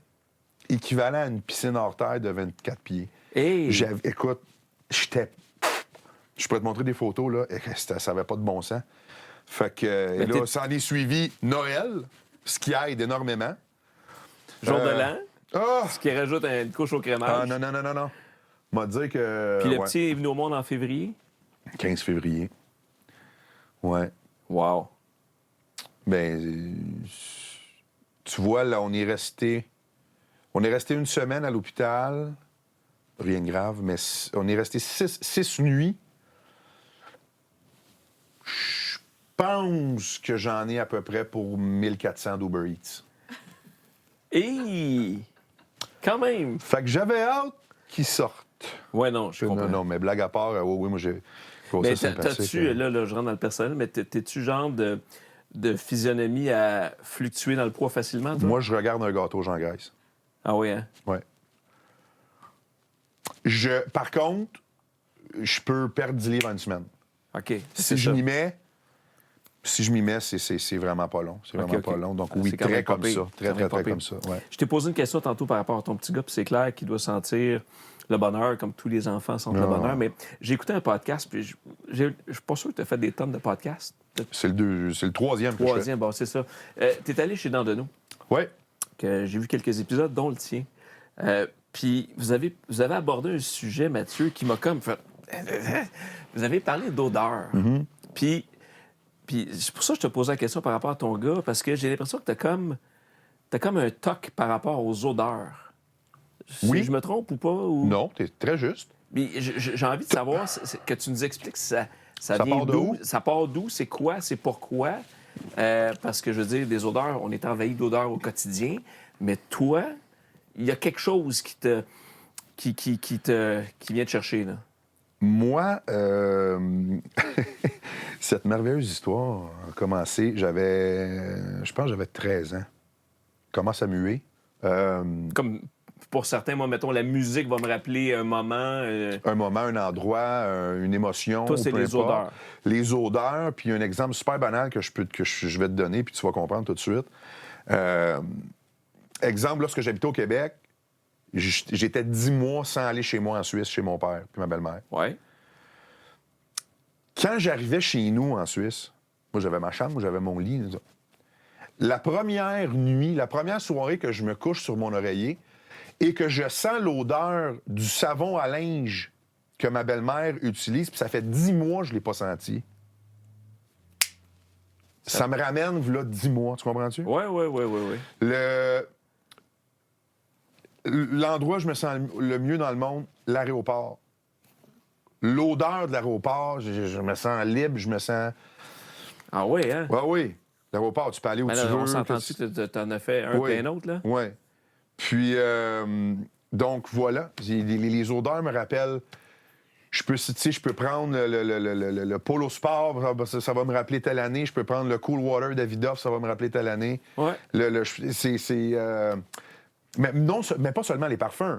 équivalent à une piscine hors terre de 24 pieds. Hey. Écoute, j'étais... Je pourrais te montrer des photos, là. Ça n'avait pas de bon sens. Fait que là, ça en est suivi Noël, ce qui aide énormément. Jour de l'an, Ah! ce qui rajoute une couche au crémage. Ah, non. M'a dit que... Puis le petit est venu au monde en février. 15 février. Ouais. Wow. Ben, tu vois, là, on est resté une semaine à l'hôpital. Rien de grave, mais on est resté 6 nuits. Je pense que j'en ai à peu près pour 1400 d'Uber Eats. Et quand même. Fait que j'avais hâte qu'ils sortent. Ouais, non, je comprends. Non, mais blague à part, oui, moi, j'ai... Mais ça t'as-tu, là, je rentre dans le personnel, mais t'es-tu genre de physionomie à fluctuer dans le poids facilement, toi? Moi, je regarde un gâteau, j'engraisse. Ah oui, hein? Ouais. Par contre, je peux perdre 10 livres en une semaine. OK. Si je m'y mets, c'est vraiment pas long. C'est vraiment pas long. Donc, oui, C'est quand très même pas comme pire. ça. Très, C'est très, pas très pire. comme ça. Ouais. Je t'ai posé une question tantôt par rapport à ton petit gars, puis c'est clair qu'il doit sentir le bonheur, comme tous les enfants sentent le bonheur. Mais j'ai écouté un podcast, puis je suis pas sûr que tu as fait des tonnes de podcasts. C'est le troisième que je fais. Troisième, bon, c'est ça. Tu es allé chez Dandenault, Oui. que j'ai vu quelques épisodes, dont le tien. Puis vous avez abordé un sujet, Mathieu, qui m'a comme fait... Vous avez parlé d'odeur. Puis c'est pour ça que je te posais la question par rapport à ton gars, parce que j'ai l'impression que t'as comme un toc par rapport aux odeurs. Oui. Si je me trompe ou pas? Ou... Non, t'es très juste. Mais j'ai envie de savoir que tu nous expliques ça vient part d'où, d'où? ça part d'où, c'est quoi, c'est pourquoi. Parce que je veux dire, des odeurs, on est envahi d'odeurs au quotidien, mais toi, il y a quelque chose qui vient te chercher, là. Moi, cette merveilleuse histoire a commencé, je pense que j'avais 13 ans. Commence à muer. Comme pour certains, moi, mettons, la musique va me rappeler un moment. Un moment, un endroit, une émotion. Toi, c'est peu les importe. odeurs. Les odeurs, puis un exemple super banal que je vais te donner, puis tu vas comprendre tout de suite. Exemple, lorsque j'habitais au Québec, j'étais 10 mois sans aller chez moi en Suisse, chez mon père puis ma belle-mère. Ouais. Quand j'arrivais chez nous en Suisse, moi, j'avais ma chambre, j'avais mon lit. La première nuit, la première soirée que je me couche sur mon oreiller et que je sens l'odeur du savon à linge que ma belle-mère utilise, puis ça fait 10 mois que je ne l'ai pas senti. Ça me ramène, là, 10 mois, tu comprends-tu? Ouais. L'endroit où je me sens le mieux dans le monde, l'aéroport. L'odeur de l'aéroport, je me sens libre, je me sens... Ah ouais, hein? Oui. L'aéroport, tu peux aller où Ben tu là, veux. on s'entend-tu que t'en as fait un Oui. puis un autre, là? Oui. Puis, donc, voilà. Les odeurs me rappellent... Je peux prendre le Polo Sport, ça va me rappeler telle année. Je peux prendre le Cool Water d'Avidoff, ça va me rappeler telle année. Ouais. Mais pas seulement les parfums.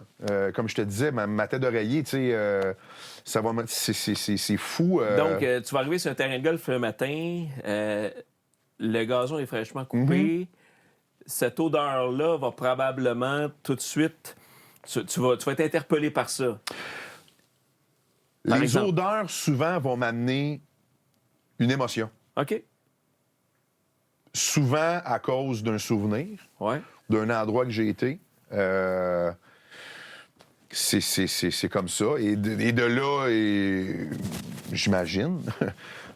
Comme je te disais, ma tête d'oreiller, tu sais, ça va c'est fou. Donc, tu vas arriver sur un terrain de golf le matin, le gazon est fraîchement coupé. Cette odeur-là va probablement tout de suite... Tu vas être interpellé par ça. Par Les exemple. odeurs, souvent, vont m'amener une émotion. OK. Souvent à cause d'un souvenir, Ouais. d'un endroit que j'ai été. C'est comme ça. Et de là, j'imagine,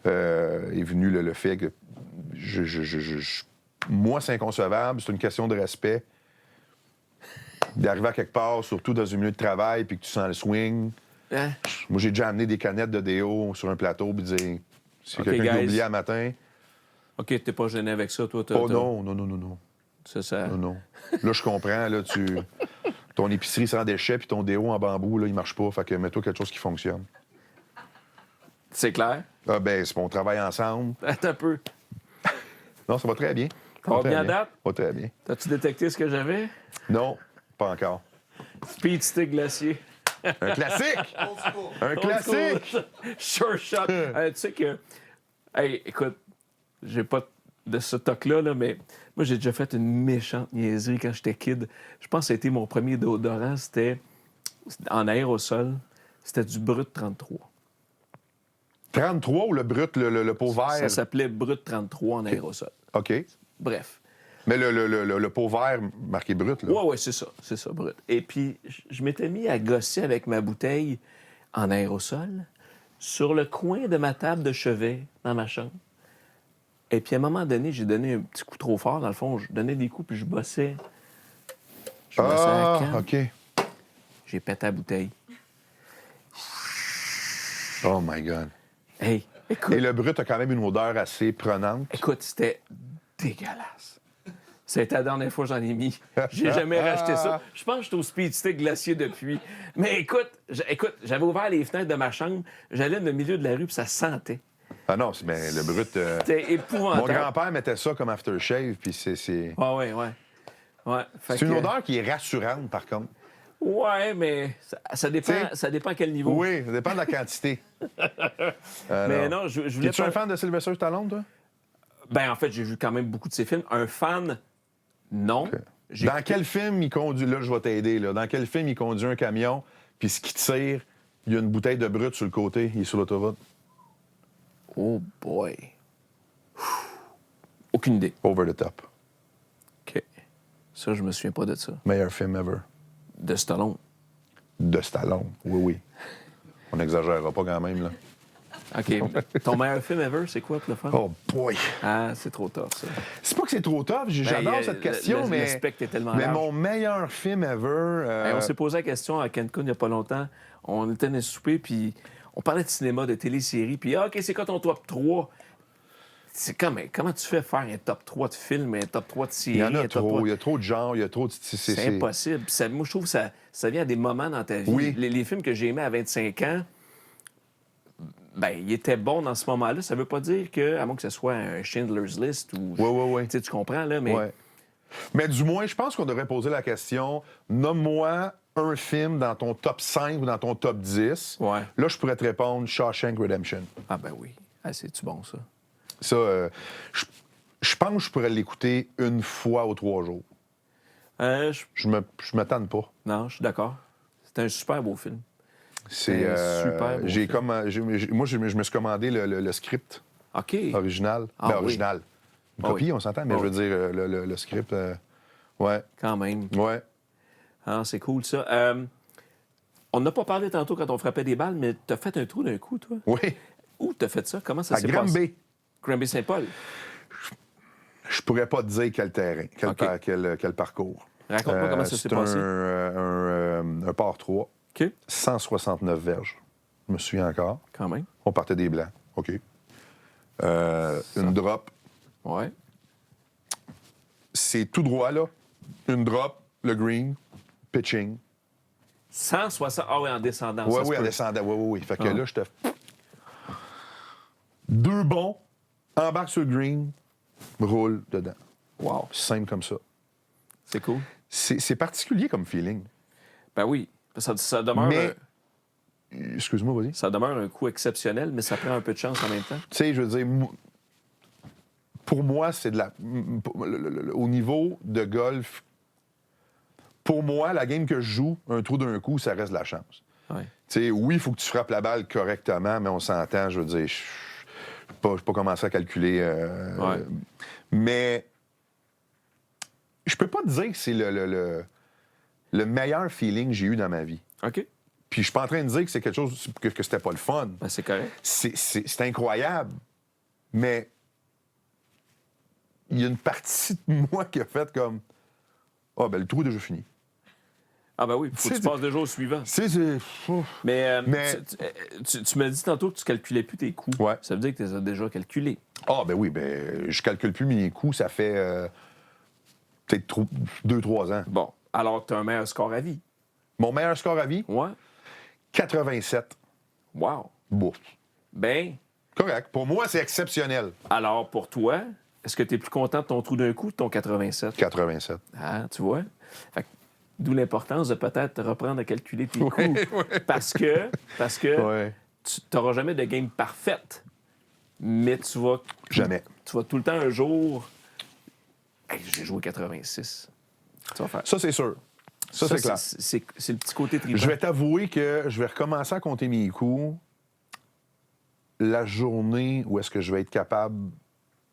est venu le fait que moi, c'est inconcevable. C'est une question de respect. D'arriver à quelque part, surtout dans un milieu de travail, puis que tu sens le swing. Hein? Moi, j'ai déjà amené des canettes de déo sur un plateau, puis dire, si OK, quelqu'un qui a guys. oublié un matin... OK, t'es pas gêné avec ça, toi? Oh non. C'est ça. Non. Là, je comprends. Là, ton épicerie sans déchets puis ton déo en bambou, là, il marche pas. Fait que mets-toi quelque chose qui fonctionne. C'est clair? Ah ben, c'est on travaille ensemble. Attends un peu. Non, ça va très bien. Ça va très bien à date? Ça va très bien. T'as-tu détecté ce que j'avais? Non, pas encore. Speed stick glacier. Un classique! Old school. Un classique! Sure shot. Tu sais que... Hey, écoute, j'ai pas de ce toc-là, là, mais moi, j'ai déjà fait une méchante niaiserie quand j'étais kid. Je pense que ça a été mon premier déodorant. C'était en aérosol. C'était du Brut 33. 33 ou le brut, le pot vert? Ça s'appelait Brut 33 en aérosol. OK. Bref. Mais le pot vert marqué brut, là. Ouais, c'est ça. C'est ça, Brut. Et puis, je m'étais mis à gosser avec ma bouteille en aérosol sur le coin de ma table de chevet dans ma chambre. Et puis, à un moment donné, j'ai donné un petit coup trop fort. Dans le fond, je donnais des coups, puis je bossais. Je bossais à la Ah, canne. OK. J'ai pété la bouteille. Oh my God. Hey, écoute. Et le brut a quand même une odeur assez prenante. Écoute, c'était dégueulasse. C'était la dernière fois que j'en ai mis. J'ai jamais racheté ça. Je pense que j'étais au Speed Stick glacier depuis. Mais écoute, j'avais ouvert les fenêtres de ma chambre, j'allais dans le milieu de la rue, puis ça sentait. Ah non, mais le brut... C'était épouvantable. Mon grand-père mettait ça comme aftershave, puis c'est... Ah ouais. Fait C'est une que- odeur qui est rassurante, par contre. Ouais, mais ça dépend, T'sais, ça dépend à quel niveau. Oui, ça dépend de la quantité. Mais non, je voulais Es-tu pas... un fan de Sylvester Stallone, toi? Ben, en fait, j'ai vu quand même beaucoup de ses films. Un fan, non. J'ai Dans écouté- quel film il conduit... Là, je vais t'aider, là. Dans quel film il conduit un camion, puis ce qui tire, il y a une bouteille de brut sur le côté, il est sur l'autoroute? Oh boy. Aucune idée. Over the Top. OK. Ça, je me souviens pas de ça. Meilleur film ever. De Stallone. De Stallone, oui. On n'exagérera pas quand même, là. OK. Ton meilleur film ever, c'est quoi pour le fun? Oh boy! Ah, c'est trop tard, ça. C'est pas que c'est trop tough, j'adore Ben, cette question, le mais... spectre est tellement Mais large. mon meilleur film ever... Hey, on s'est posé la question à Cancun il n'y a pas longtemps. On était dans le souper, puis on parlait de cinéma, de télésérie, puis OK, c'est quoi ton top 3? C'est comment tu fais faire un top 3 de films, un top 3 de séries? Il y en a un top trop, 3 il y a trop de genres, il y a trop de... C'est impossible. Puis moi, je trouve que ça vient à des moments dans ta vie. Oui. Les films que j'ai aimés à 25 ans, ben, ils étaient bons dans ce moment-là. Ça veut pas dire que, à moins que ce soit un Schindler's List ou... Oui. Tu sais, tu comprends, là, mais... Ouais. Mais du moins, je pense qu'on devrait poser la question, nomme-moi un film dans ton top 5 ou dans ton top 10. Ouais. Là, je pourrais te répondre Shawshank Redemption. Ah ben oui. Ah, c'est-tu bon, ça? Ça, je pense que je pourrais l'écouter une fois aux 3 jours. Je me tente pas. Non, je suis d'accord. C'est un super beau film. C'est un super beau j'ai film. comme moi je me suis commandé le script OK. original. Ah, Ben, oui. original. Une Ah, copie, oui. on s'entend, mais Ah, je veux dire le script. Ouais. Quand même. Ouais. Ah, c'est cool, ça. On n'a pas parlé tantôt quand on frappait des balles, mais t'as fait un trou d'un coup, toi. Oui. Où t'as fait ça? Comment ça À s'est passé? Granby. Granby-Saint-Paul. Je pourrais pas te dire quel terrain, OK. quel parcours. Raconte-moi comment ça s'est c'est passé. un par 3, OK. 169 verges. Je me souviens encore. Quand même. On partait des blancs. OK. Une drop. Ouais. C'est tout droit, là. Une drop, le green, pitching. 160. Ah oui, en descendant. Oui, ça se oui, en peut. descendant. Oui. Fait que Ah. là, je te... 2 bons, embarque sur le green, roule dedans. Wow. Simple comme ça. C'est cool. C'est particulier comme feeling. Ben oui. Ça demeure, Mais... Excuse-moi, vas-y. ça demeure un coup exceptionnel, mais ça prend un peu de chance en même temps. Tu sais, je veux dire, pour moi, c'est de la... Au niveau de golf, pour moi, la game que je joue, un trou d'un coup, ça reste de la chance. Ouais. Tu sais, oui, il faut que tu frappes la balle correctement, mais on s'entend, je veux dire, je ne vais pas commencer à calculer. Ouais. Mais je peux pas te dire que c'est le meilleur feeling que j'ai eu dans ma vie. OK. Puis je suis pas en train de dire que c'est quelque chose que c'était pas le fun. Ben, c'est correct. C'est incroyable, mais il y a une partie de moi qui a fait comme ah, ben le trou est déjà fini. Ah ben oui, faut que tu C'est- passes déjà au suivant. C'est. Mais, Mais- tu m'as dit tantôt que tu calculais plus tes coûts. Ouais. Ça veut dire que tu les as déjà calculés. Ah, ben oui, ben je calcule plus mes coups, ça fait peut-être 2-3 ans. Bon, alors tu as un meilleur score à vie. Mon meilleur score à vie, Ouais. 87. Wow. Bon, Ben, correct. Pour moi, c'est exceptionnel. alors pour toi, est-ce que tu es plus content de ton trou d'un coup ou de ton 87? 87. Ah, tu vois? Fait que, d'où l'importance de peut-être reprendre à calculer tes coups. Parce que Ouais. tu n'auras jamais de game parfaite. Mais tu vas Jamais. tout le temps un jour. Hey, j'ai joué 86. Tu vas faire. Ça, c'est sûr. Ça, c'est clair. C'est le petit côté tripant. Je vais t'avouer que je vais recommencer à compter mes coups la journée où est-ce que je vais être capable...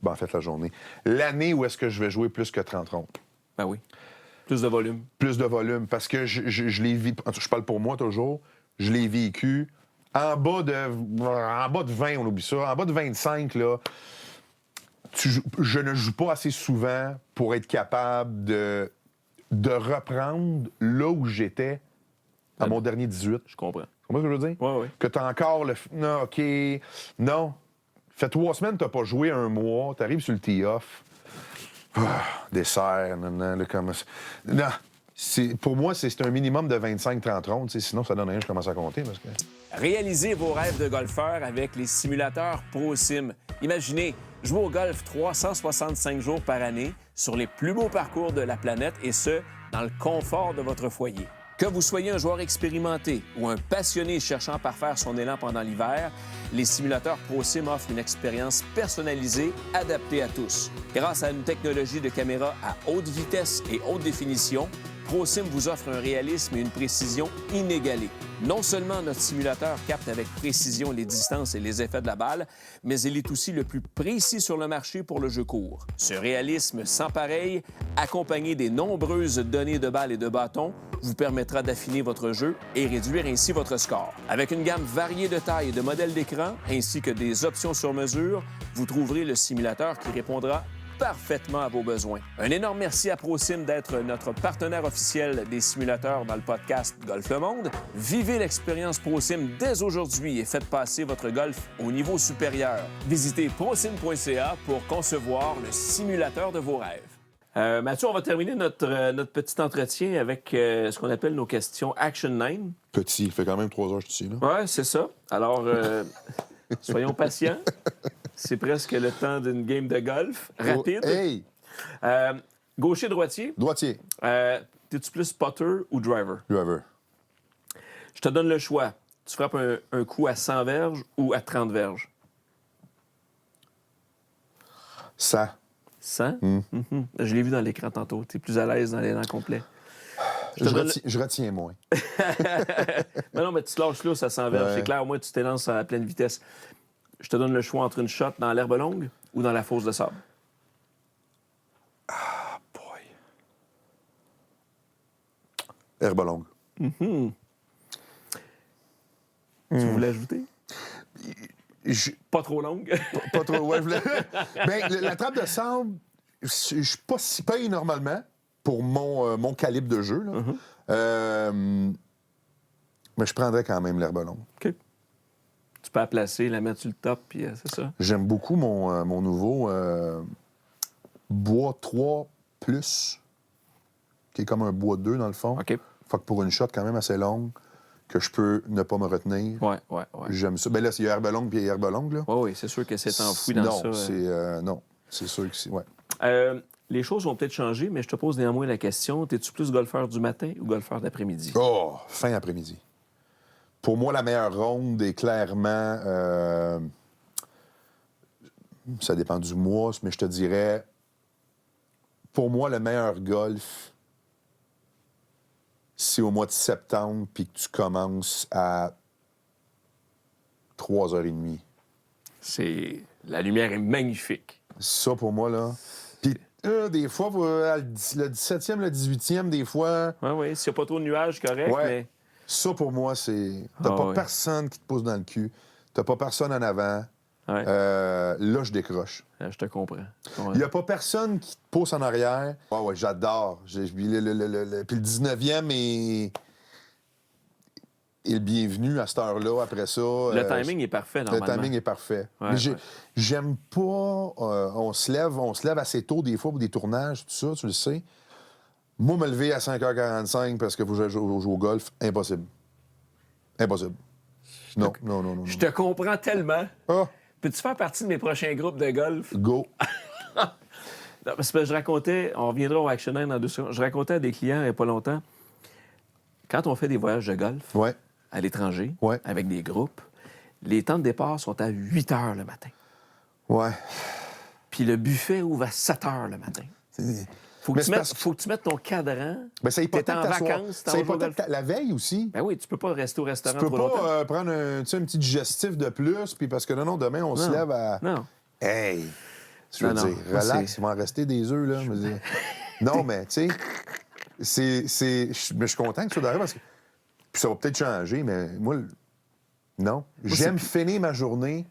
Ben, en fait, la journée. L'année où est-ce que je vais jouer plus que 30 rondes. Ben oui. Plus de volume. Plus de volume, parce que je l'ai vécu... Je parle pour moi toujours. Je l'ai vécu en bas de 20, on oublie ça. En bas de 25, là... je ne joue pas assez souvent pour être capable de reprendre là où j'étais à mon dernier 18. Je comprends. Tu comprends ce que je veux dire? Oui, oui. Que t'as encore le... Non, OK. Non. Fait 3 semaines, t'as pas joué 1 mois. T'arrives sur le tee-off. Dessert, là, comme... Non. Pour moi, c'est un minimum de 25-30 rondes. Sinon, ça donne rien, je commence à compter. Parce que... Réalisez vos rêves de golfeur avec les simulateurs ProSim. Imaginez, jouer au golf 365 jours par année sur les plus beaux parcours de la planète et ce, dans le confort de votre foyer. Que vous soyez un joueur expérimenté ou un passionné cherchant à parfaire son élan pendant l'hiver, les simulateurs ProSim offrent une expérience personnalisée, adaptée à tous. Grâce à une technologie de caméra à haute vitesse et haute définition, ProSim vous offre un réalisme et une précision inégalés. Non seulement notre simulateur capte avec précision les distances et les effets de la balle, mais il est aussi le plus précis sur le marché pour le jeu court. Ce réalisme sans pareil, accompagné des nombreuses données de balles et de bâtons, vous permettra d'affiner votre jeu et réduire ainsi votre score. Avec une gamme variée de tailles et de modèles d'écran, ainsi que des options sur mesure, vous trouverez le simulateur qui répondra parfaitement à vos besoins. Un énorme merci à ProSim d'être notre partenaire officiel des simulateurs dans le podcast Golf le Monde. Vivez l'expérience ProSim dès aujourd'hui et faites passer votre golf au niveau supérieur. Visitez prosim.ca pour concevoir le simulateur de vos rêves. Mathieu, on va terminer notre petit entretien avec ce qu'on appelle nos questions Action 9. Petit, il fait quand même 3 heures que je suis ici, là. Oui, c'est ça. Alors, soyons patients. C'est presque le temps d'une game de golf rapide. Oh, hey! Gaucher-droitier. Droitier. T'es-tu plus putter ou driver? Driver. Je te donne le choix. Tu frappes un coup à 100 verges ou à 30 verges? 100. 100? Mhm. Je l'ai vu dans l'écran tantôt. T'es plus à l'aise dans l'élan complet. Je retiens moins. Mais non, mais tu te lâches là, ça 100 verges. Ouais. C'est clair, au moins, tu t'élances à pleine vitesse. Je te donne le choix entre une shot dans l'herbe longue ou dans la fosse de sable. Ah, boy. Herbe longue. Tu voulais ajouter? Je- Pas trop longue. Pas trop. Ouais, je voulais... Ben, la trappe de sable, je suis pas si payé normalement pour mon calibre de jeu. Là. Mais je prendrais quand même l'herbe longue. OK. Tu peux la placer, la mettre sur le top, puis c'est ça. J'aime beaucoup mon nouveau bois 3 plus, qui est comme un bois 2 dans le fond. OK. Fait que pour une shot quand même assez longue, que je peux ne pas me retenir. Ouais. J'aime ça. Ben là, c'est herbe longue puis herbe longue, là. Oui, c'est sûr que c'est enfoui dans ça. Non, c'est sûr que c'est... Ouais. Les choses vont peut-être changer, mais je te pose néanmoins la question. T'es-tu plus golfeur du matin ou golfeur d'après-midi? Oh, fin après-midi. Pour moi, la meilleure ronde est clairement... ça dépend du mois, mais je te dirais... Pour moi, le meilleur golf, c'est au mois de septembre, puis que tu commences à 3h30. La lumière est magnifique. Ça, pour moi, là... Puis, des fois, le 17e, le 18e, des fois... Oui. S'il n'y a pas trop de nuages, correct, Ouais. mais... Ça, pour moi, c'est... T'as Ah, pas ouais. personne qui te pousse dans le cul. T'as pas personne en avant. Ouais. Là, je décroche. Je te comprends. Ouais. Il y a pas personne qui te pousse en arrière. Ouais, j'adore. Puis le 19e est le bienvenu à cette heure-là, après ça. Le timing est parfait, Le normalement. timing est parfait. Ouais, Mais ouais. j'aime pas... on se lève assez tôt, des fois, pour des tournages, tout ça, tu le sais. Moi, me lever à 5h45 parce que faut que je joue au golf, impossible. Impossible. Non. Je te comprends tellement. Ah, Peux-tu faire partie de mes prochains groupes de golf? go. Non, parce que je racontais, on reviendra au Action 9 dans 2 secondes, je racontais à des clients il n'y a pas longtemps, quand on fait des voyages de golf Ouais. à l'étranger, Ouais. avec des groupes, les temps de départ sont à 8 h le matin. Ouais. Puis le buffet ouvre à 7 h le matin. Faut que, Mais tu c'est mettes, parce que- faut que tu mettes ton cadran. Ben, ça hypothèque T'es en ta soirée. vacances, t'en Ça vas jouer au hypothèque la veille aussi. Ben oui, tu peux pas rester au Tu restaurant peux trop longtemps. pas prendre un petit digestif de plus, puis parce que non, demain, on se lève à... Non. Hey! Je veux Non, dire, moi, relax, c'est- il va en rester des œufs, là. Je veux dire. Non, mais, tu sais, mais je suis content que ça arrive parce que... Puis ça va peut-être changer, mais moi, non. J'aime finir ma journée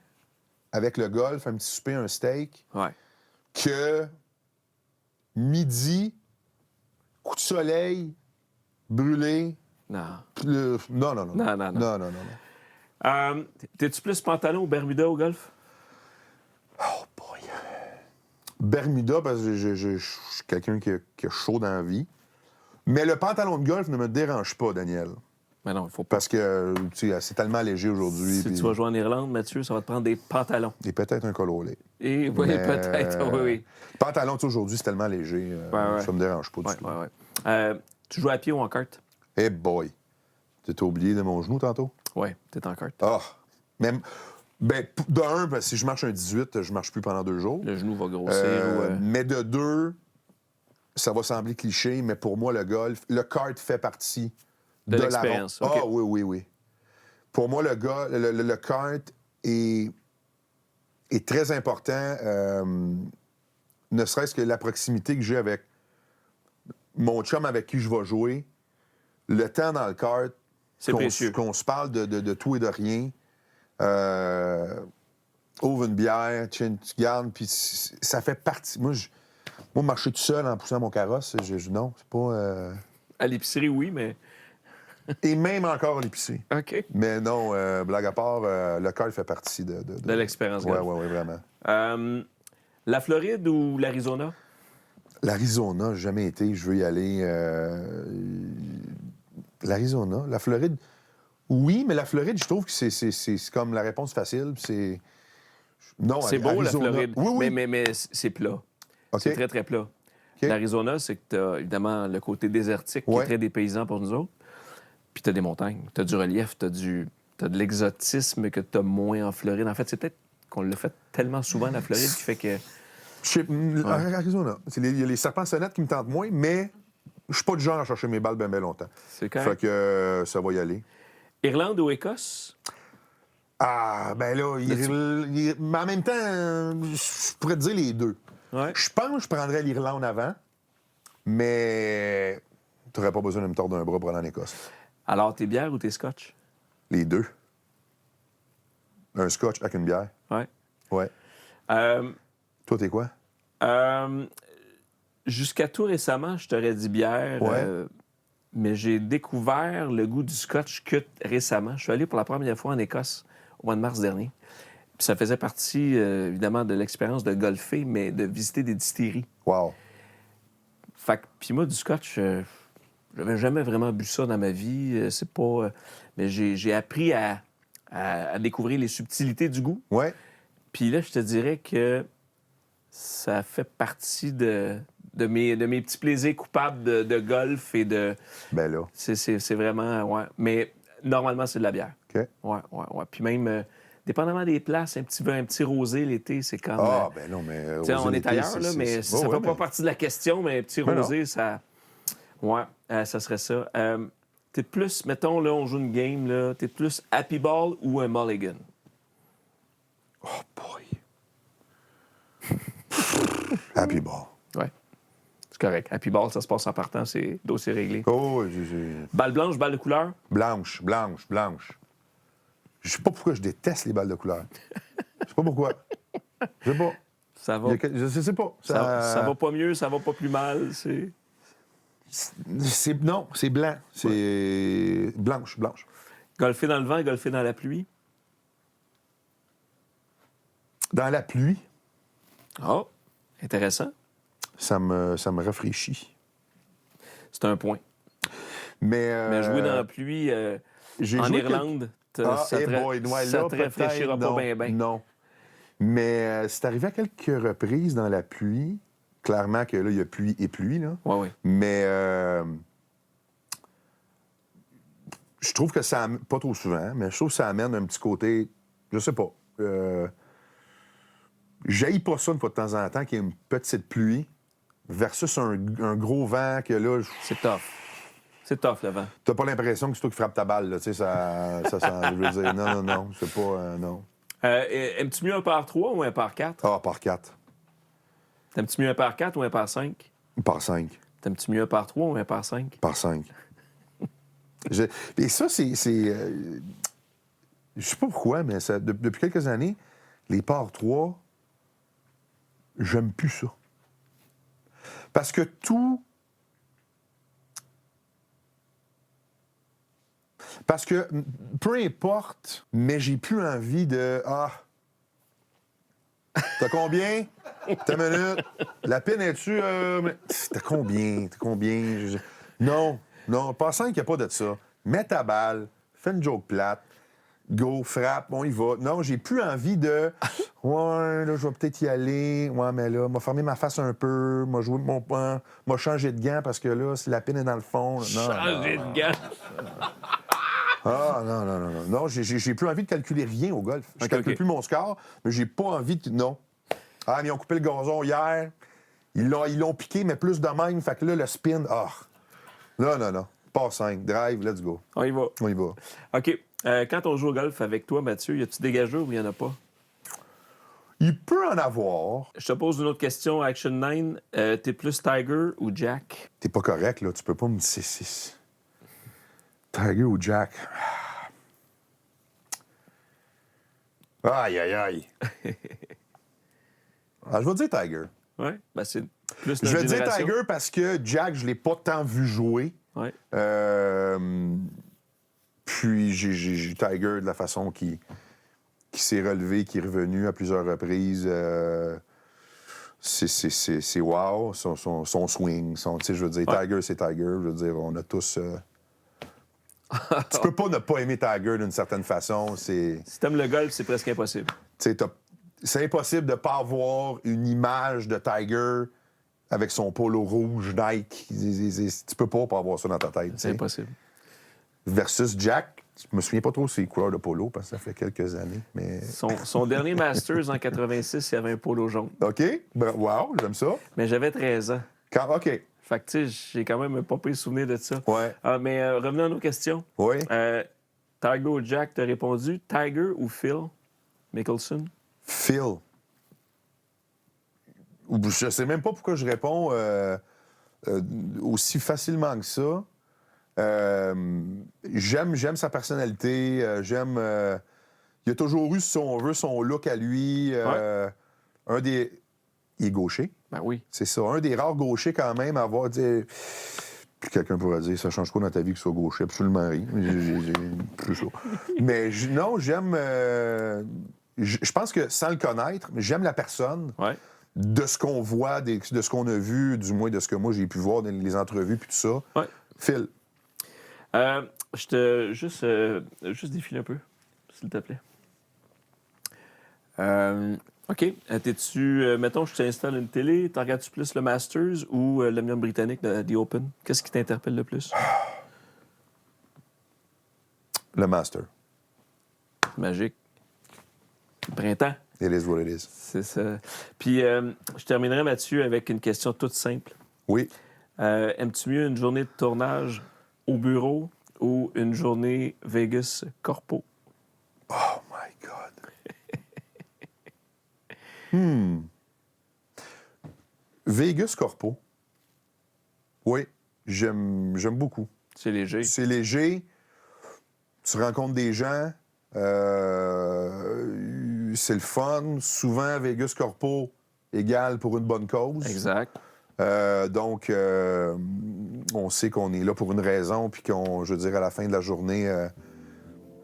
avec le golf, un petit souper, un steak. Ouais. que midi, coup de soleil, brûlé. Non. Non. Non. T'es-tu plus pantalon ou Bermuda au golf? Oh boy. Bermuda, parce que je suis quelqu'un qui a chaud dans la vie. Mais le pantalon de golf ne me dérange pas, Daniel. Mais non, il faut pas. Parce que c'est tellement léger aujourd'hui. Si tu vas jouer en Irlande, Mathieu, ça va te prendre des pantalons. Et peut-être un col roulé. Et oui, Mais, peut-être, oui. Pantalon, aujourd'hui, c'est tellement léger. Ouais. Ça me dérange pas du Ouais, tout. ouais. Tu joues à pied ou en kart? Hey boy. Tu t'es oublié de mon genou tantôt? Oui, t'es en kart. Ah! Même. Ben, de un, parce que si je marche un 18, je marche plus pendant 2 jours. Le genou va grossir. Mais de 2, ça va sembler cliché, mais pour moi, le golf, le kart fait partie De la l'expérience, Ah OK. oui. Pour moi, le kart est très important, ne serait-ce que la proximité que j'ai avec mon chum avec qui je vais jouer. Le temps dans le kart, C'est précieux. qu'on se parle de tout et de rien. Ouvre une bière, tu gardes, puis ça fait partie. Moi, marcher tout seul en poussant mon carrosse, non, c'est pas... À l'épicerie, oui, mais... Et même encore à l'épicerie. OK. Mais non, blague à part, le kart fait partie de l'expérience Ouais, golf. ouais, vraiment. La Floride ou l'Arizona? L'Arizona, j'ai jamais été, je veux y aller. L'Arizona, la Floride, oui, mais la Floride, je trouve que c'est comme la réponse facile. C'est non, C'est beau, Arizona. la Floride. Oui. Mais c'est plat. OK. C'est très, très plat. OK. L'Arizona, c'est que tu as évidemment le côté désertique qui Ouais. est très dépaysant pour nous autres. Puis tu as des montagnes, tu as du relief, tu as de l'exotisme que tu as moins en Floride. En fait, c'est peut-être qu'on l'a fait tellement souvent, la Floride, qui fait que... Arizona. Il y a les serpents sonnettes qui me tentent moins, mais je suis pas du genre à chercher mes balles bien longtemps. C'est correct. Fait que ça va y aller. Irlande ou Écosse? Ah, ben là, mais en même temps, je pourrais te dire les deux. Ouais. Je pense que je prendrais l'Irlande avant, mais tu n'aurais pas besoin de me tordre un bras pour aller en Écosse. Alors, t'es bière ou t'es scotch? Les deux. Un scotch avec une bière. Ouais. Ouais. Toi, t'es quoi? Jusqu'à tout récemment, je t'aurais dit bière, Ouais. mais j'ai découvert le goût du scotch que récemment. Je suis allé pour la première fois en Écosse au mois de mars dernier. Puis ça faisait partie, évidemment, de l'expérience de golfer, mais de visiter des distilleries. Wow. Fait que, puis moi, du scotch, j'avais jamais vraiment bu ça dans ma vie. C'est pas... mais j'ai appris à découvrir les subtilités du goût. Ouais. Puis là, je te dirais que ça fait partie de mes petits plaisirs coupables de golf et de... Ben là. C'est vraiment... Ouais. Mais normalement, c'est de la bière. OK. Ouais. Puis même, dépendamment des places, un petit rosé l'été, c'est comme... Ah, ben non, mais. tu sais, rosé on est l'été, ailleurs, là, mais ça fait pas partie de la question, mais un petit Mais non. rosé, ça... Ouais, ça serait ça. T'es plus, mettons, là, on joue une game, là, t'es plus Happy Ball ou un Mulligan? Oh, boy. Happy Ball. Ouais. C'est correct. Happy Ball, ça se passe en partant, c'est dossier réglé. Oh, Balle blanche, balle de couleur? blanche. Je sais pas pourquoi je déteste les balles de couleur. Je sais pas pourquoi. Je sais pas. Ça va. Je sais pas. Ça va pas mieux, ça va pas plus mal. Non, c'est blanc. C'est blanche. Golfer dans le vent et golfer dans la pluie? Dans la pluie, Oh, intéressant. ça me rafraîchit. C'est un point. Mais jouer dans la pluie j'ai en joué Irlande, ça te rafraîchira pas bien. Non. Mais c'est arrivé à quelques reprises dans la pluie. Clairement que là, il y a pluie et pluie, là. Oui. Mais je trouve que ça... Pas trop souvent, mais je trouve que ça amène un petit côté... Je sais pas. J'haïs pas ça une fois de temps en temps qu'il y ait une petite pluie versus un gros vent que là... C'est tough. C'est tough, le vent. T'as pas l'impression que c'est toi qui frappes ta balle, là. Tu sais, je veux dire, non. C'est pas... non. Aimes-tu mieux un par 3 ou un par 4? Ah, par 4. T'aimes-tu mieux un par 4 ou un par 5? Par 5. T'aimes-tu mieux un par 3 ou un par 5? Par 5. Et ça, c'est... je sais pas pourquoi, mais depuis quelques années, les par 3 j'aime plus ça. Parce que tout... Parce que, peu importe, mais j'ai plus envie de... Ah, t'as combien? T'as une minute? La pine est-tu... T'as combien? Non, pensant qu'il n'y a pas de ça. Mets ta balle, fais une joke plate, go, frappe, on y va. Non, j'ai plus envie de... Ouais, là, je vais peut-être y aller. Ouais, mais là, m'a fermé ma face un peu, m'a joué mon point, m'a changé de gant parce que là, si la pine est dans le fond... Non, Changer de gants. Ah, non. Non, j'ai plus envie de calculer rien au golf. Je calcule plus mon score, mais j'ai pas envie de... Non. Ah, mais ils ont coupé le gazon hier. Ils l'ont piqué, mais plus de même. Fait que là, le spin... Ah. Non. Pas 5. Drive, let's go. On y va. OK. Quand on joue au golf avec toi, Mathieu, y a-tu des gageurs ou il n'y en a pas? Il peut en avoir. Je te pose une autre question, Action 9. T'es plus Tiger ou Jack? T'es pas correct, là. Tu peux pas me dire... Tiger ou Jack? Aïe. Je vais dire Tiger. Oui, ben c'est plus Je notre vais dire génération. Tiger parce que Jack, je l'ai pas tant vu jouer. Ouais. Puis j'ai Tiger de la façon qui s'est relevé, qui est revenu à plusieurs reprises. C'est wow, son swing. Je veux dire, Tiger, c'est Tiger. Je veux dire, on a tous... Tu peux pas ne pas aimer Tiger d'une certaine façon. Si t'aimes le golf, c'est presque impossible. C'est impossible de pas avoir une image de Tiger avec son polo rouge Nike. Tu peux pas avoir ça dans ta tête. C'est impossible. Versus Jack, je me souviens pas trop ses couleurs de polo parce que ça fait quelques années. Mais... Son dernier Masters en 86, il y avait un polo jaune. OK. Wow, j'aime ça. Mais j'avais 13 ans. OK. Fait que, tu sais, j'ai quand même un pas pire souvenir de ça. Ouais. Mais revenons à nos questions. Oui. Tiger ou Jack, t'as répondu. Tiger ou Phil Mickelson? Phil. Je sais même pas pourquoi je réponds aussi facilement que ça. J'aime sa personnalité. Il a toujours eu, si on veut, son look à lui. Il est gaucher. Ben oui. C'est ça. Un des rares gauchers, quand même, à avoir dit. Puis quelqu'un pourrait dire, ça change quoi dans ta vie que tu sois gaucher? Absolument rien. C'est ça. Mais non, j'aime. Je pense que sans le connaître, j'aime la personne. Ouais. De ce qu'on voit, de ce qu'on a vu, du moins de ce que moi j'ai pu voir dans les entrevues puis tout ça. Ouais. Phil. Je te... Juste défile un peu, s'il te plaît. OK. T'es-tu... mettons, je t'installe une télé, t'en regardes-tu plus le Masters ou l'Omnium britannique de The Open? Qu'est-ce qui t'interpelle le plus? Le Master. Magique. Printemps. It is what it is. C'est ça. Puis, je terminerai, Mathieu, avec une question toute simple. Oui. Aimes-tu mieux une journée de tournage au bureau ou une journée Vegas Corpo? Oh my God. Vegas Corpo. Oui, j'aime beaucoup. C'est léger. C'est léger. Tu rencontres des gens. C'est le fun. Souvent, Vegas Corpo égale pour une bonne cause. Exact. Donc, on sait qu'on est là pour une raison, puis je veux dire, à la fin de la journée,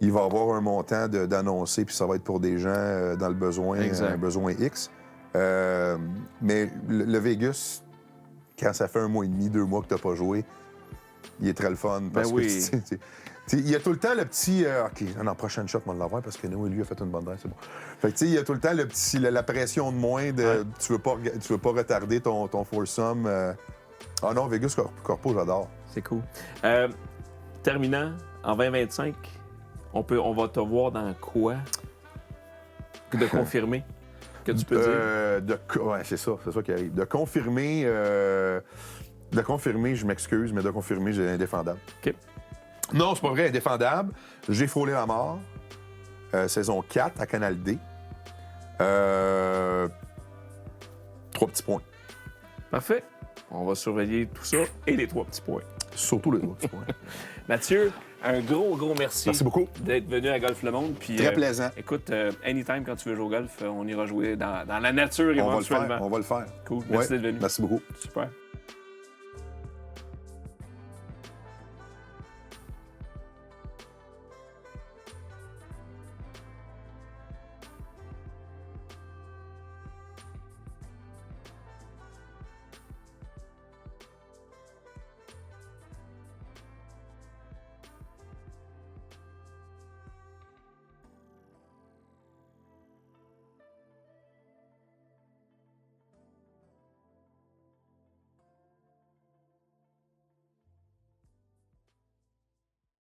il va y avoir un montant d'annoncer, puis ça va être pour des gens dans le besoin, un besoin X. Mais le Vegas, quand ça fait 1 mois et demi, 2 mois que tu n'as pas joué, il est très le fun. Parce que il y a tout le temps le petit... OK, non, prochaine shot, on va l'avoir parce que nous, lui a fait une bonne drive, c'est bon. Fait que, il y a tout le temps le petit, la pression de moins de... Tu veux pas retarder ton foursome. Ah non, Vegas Corpo, j'adore. C'est cool. Terminant, en 2025, on va te voir dans quoi de confirmer que tu peux dire? Ouais, c'est ça qui arrive. De confirmer, je m'excuse, mais de confirmer, j'ai indéfendable. OK. Non, c'est pas vrai, indéfendable. J'ai frôlé la mort. Saison 4 à Canal D. 3 petits points. Parfait. On va surveiller tout ça et les 3 petits points. Surtout les autres points. Mathieu, un gros merci. Merci beaucoup. D'être venu à Golf Le Monde. Puis, Très plaisant. Écoute, anytime quand tu veux jouer au golf, on ira jouer dans la nature On va le éventuellement. faire. On va le faire. Cool. Ouais. Merci d'être venu. Merci beaucoup. Super.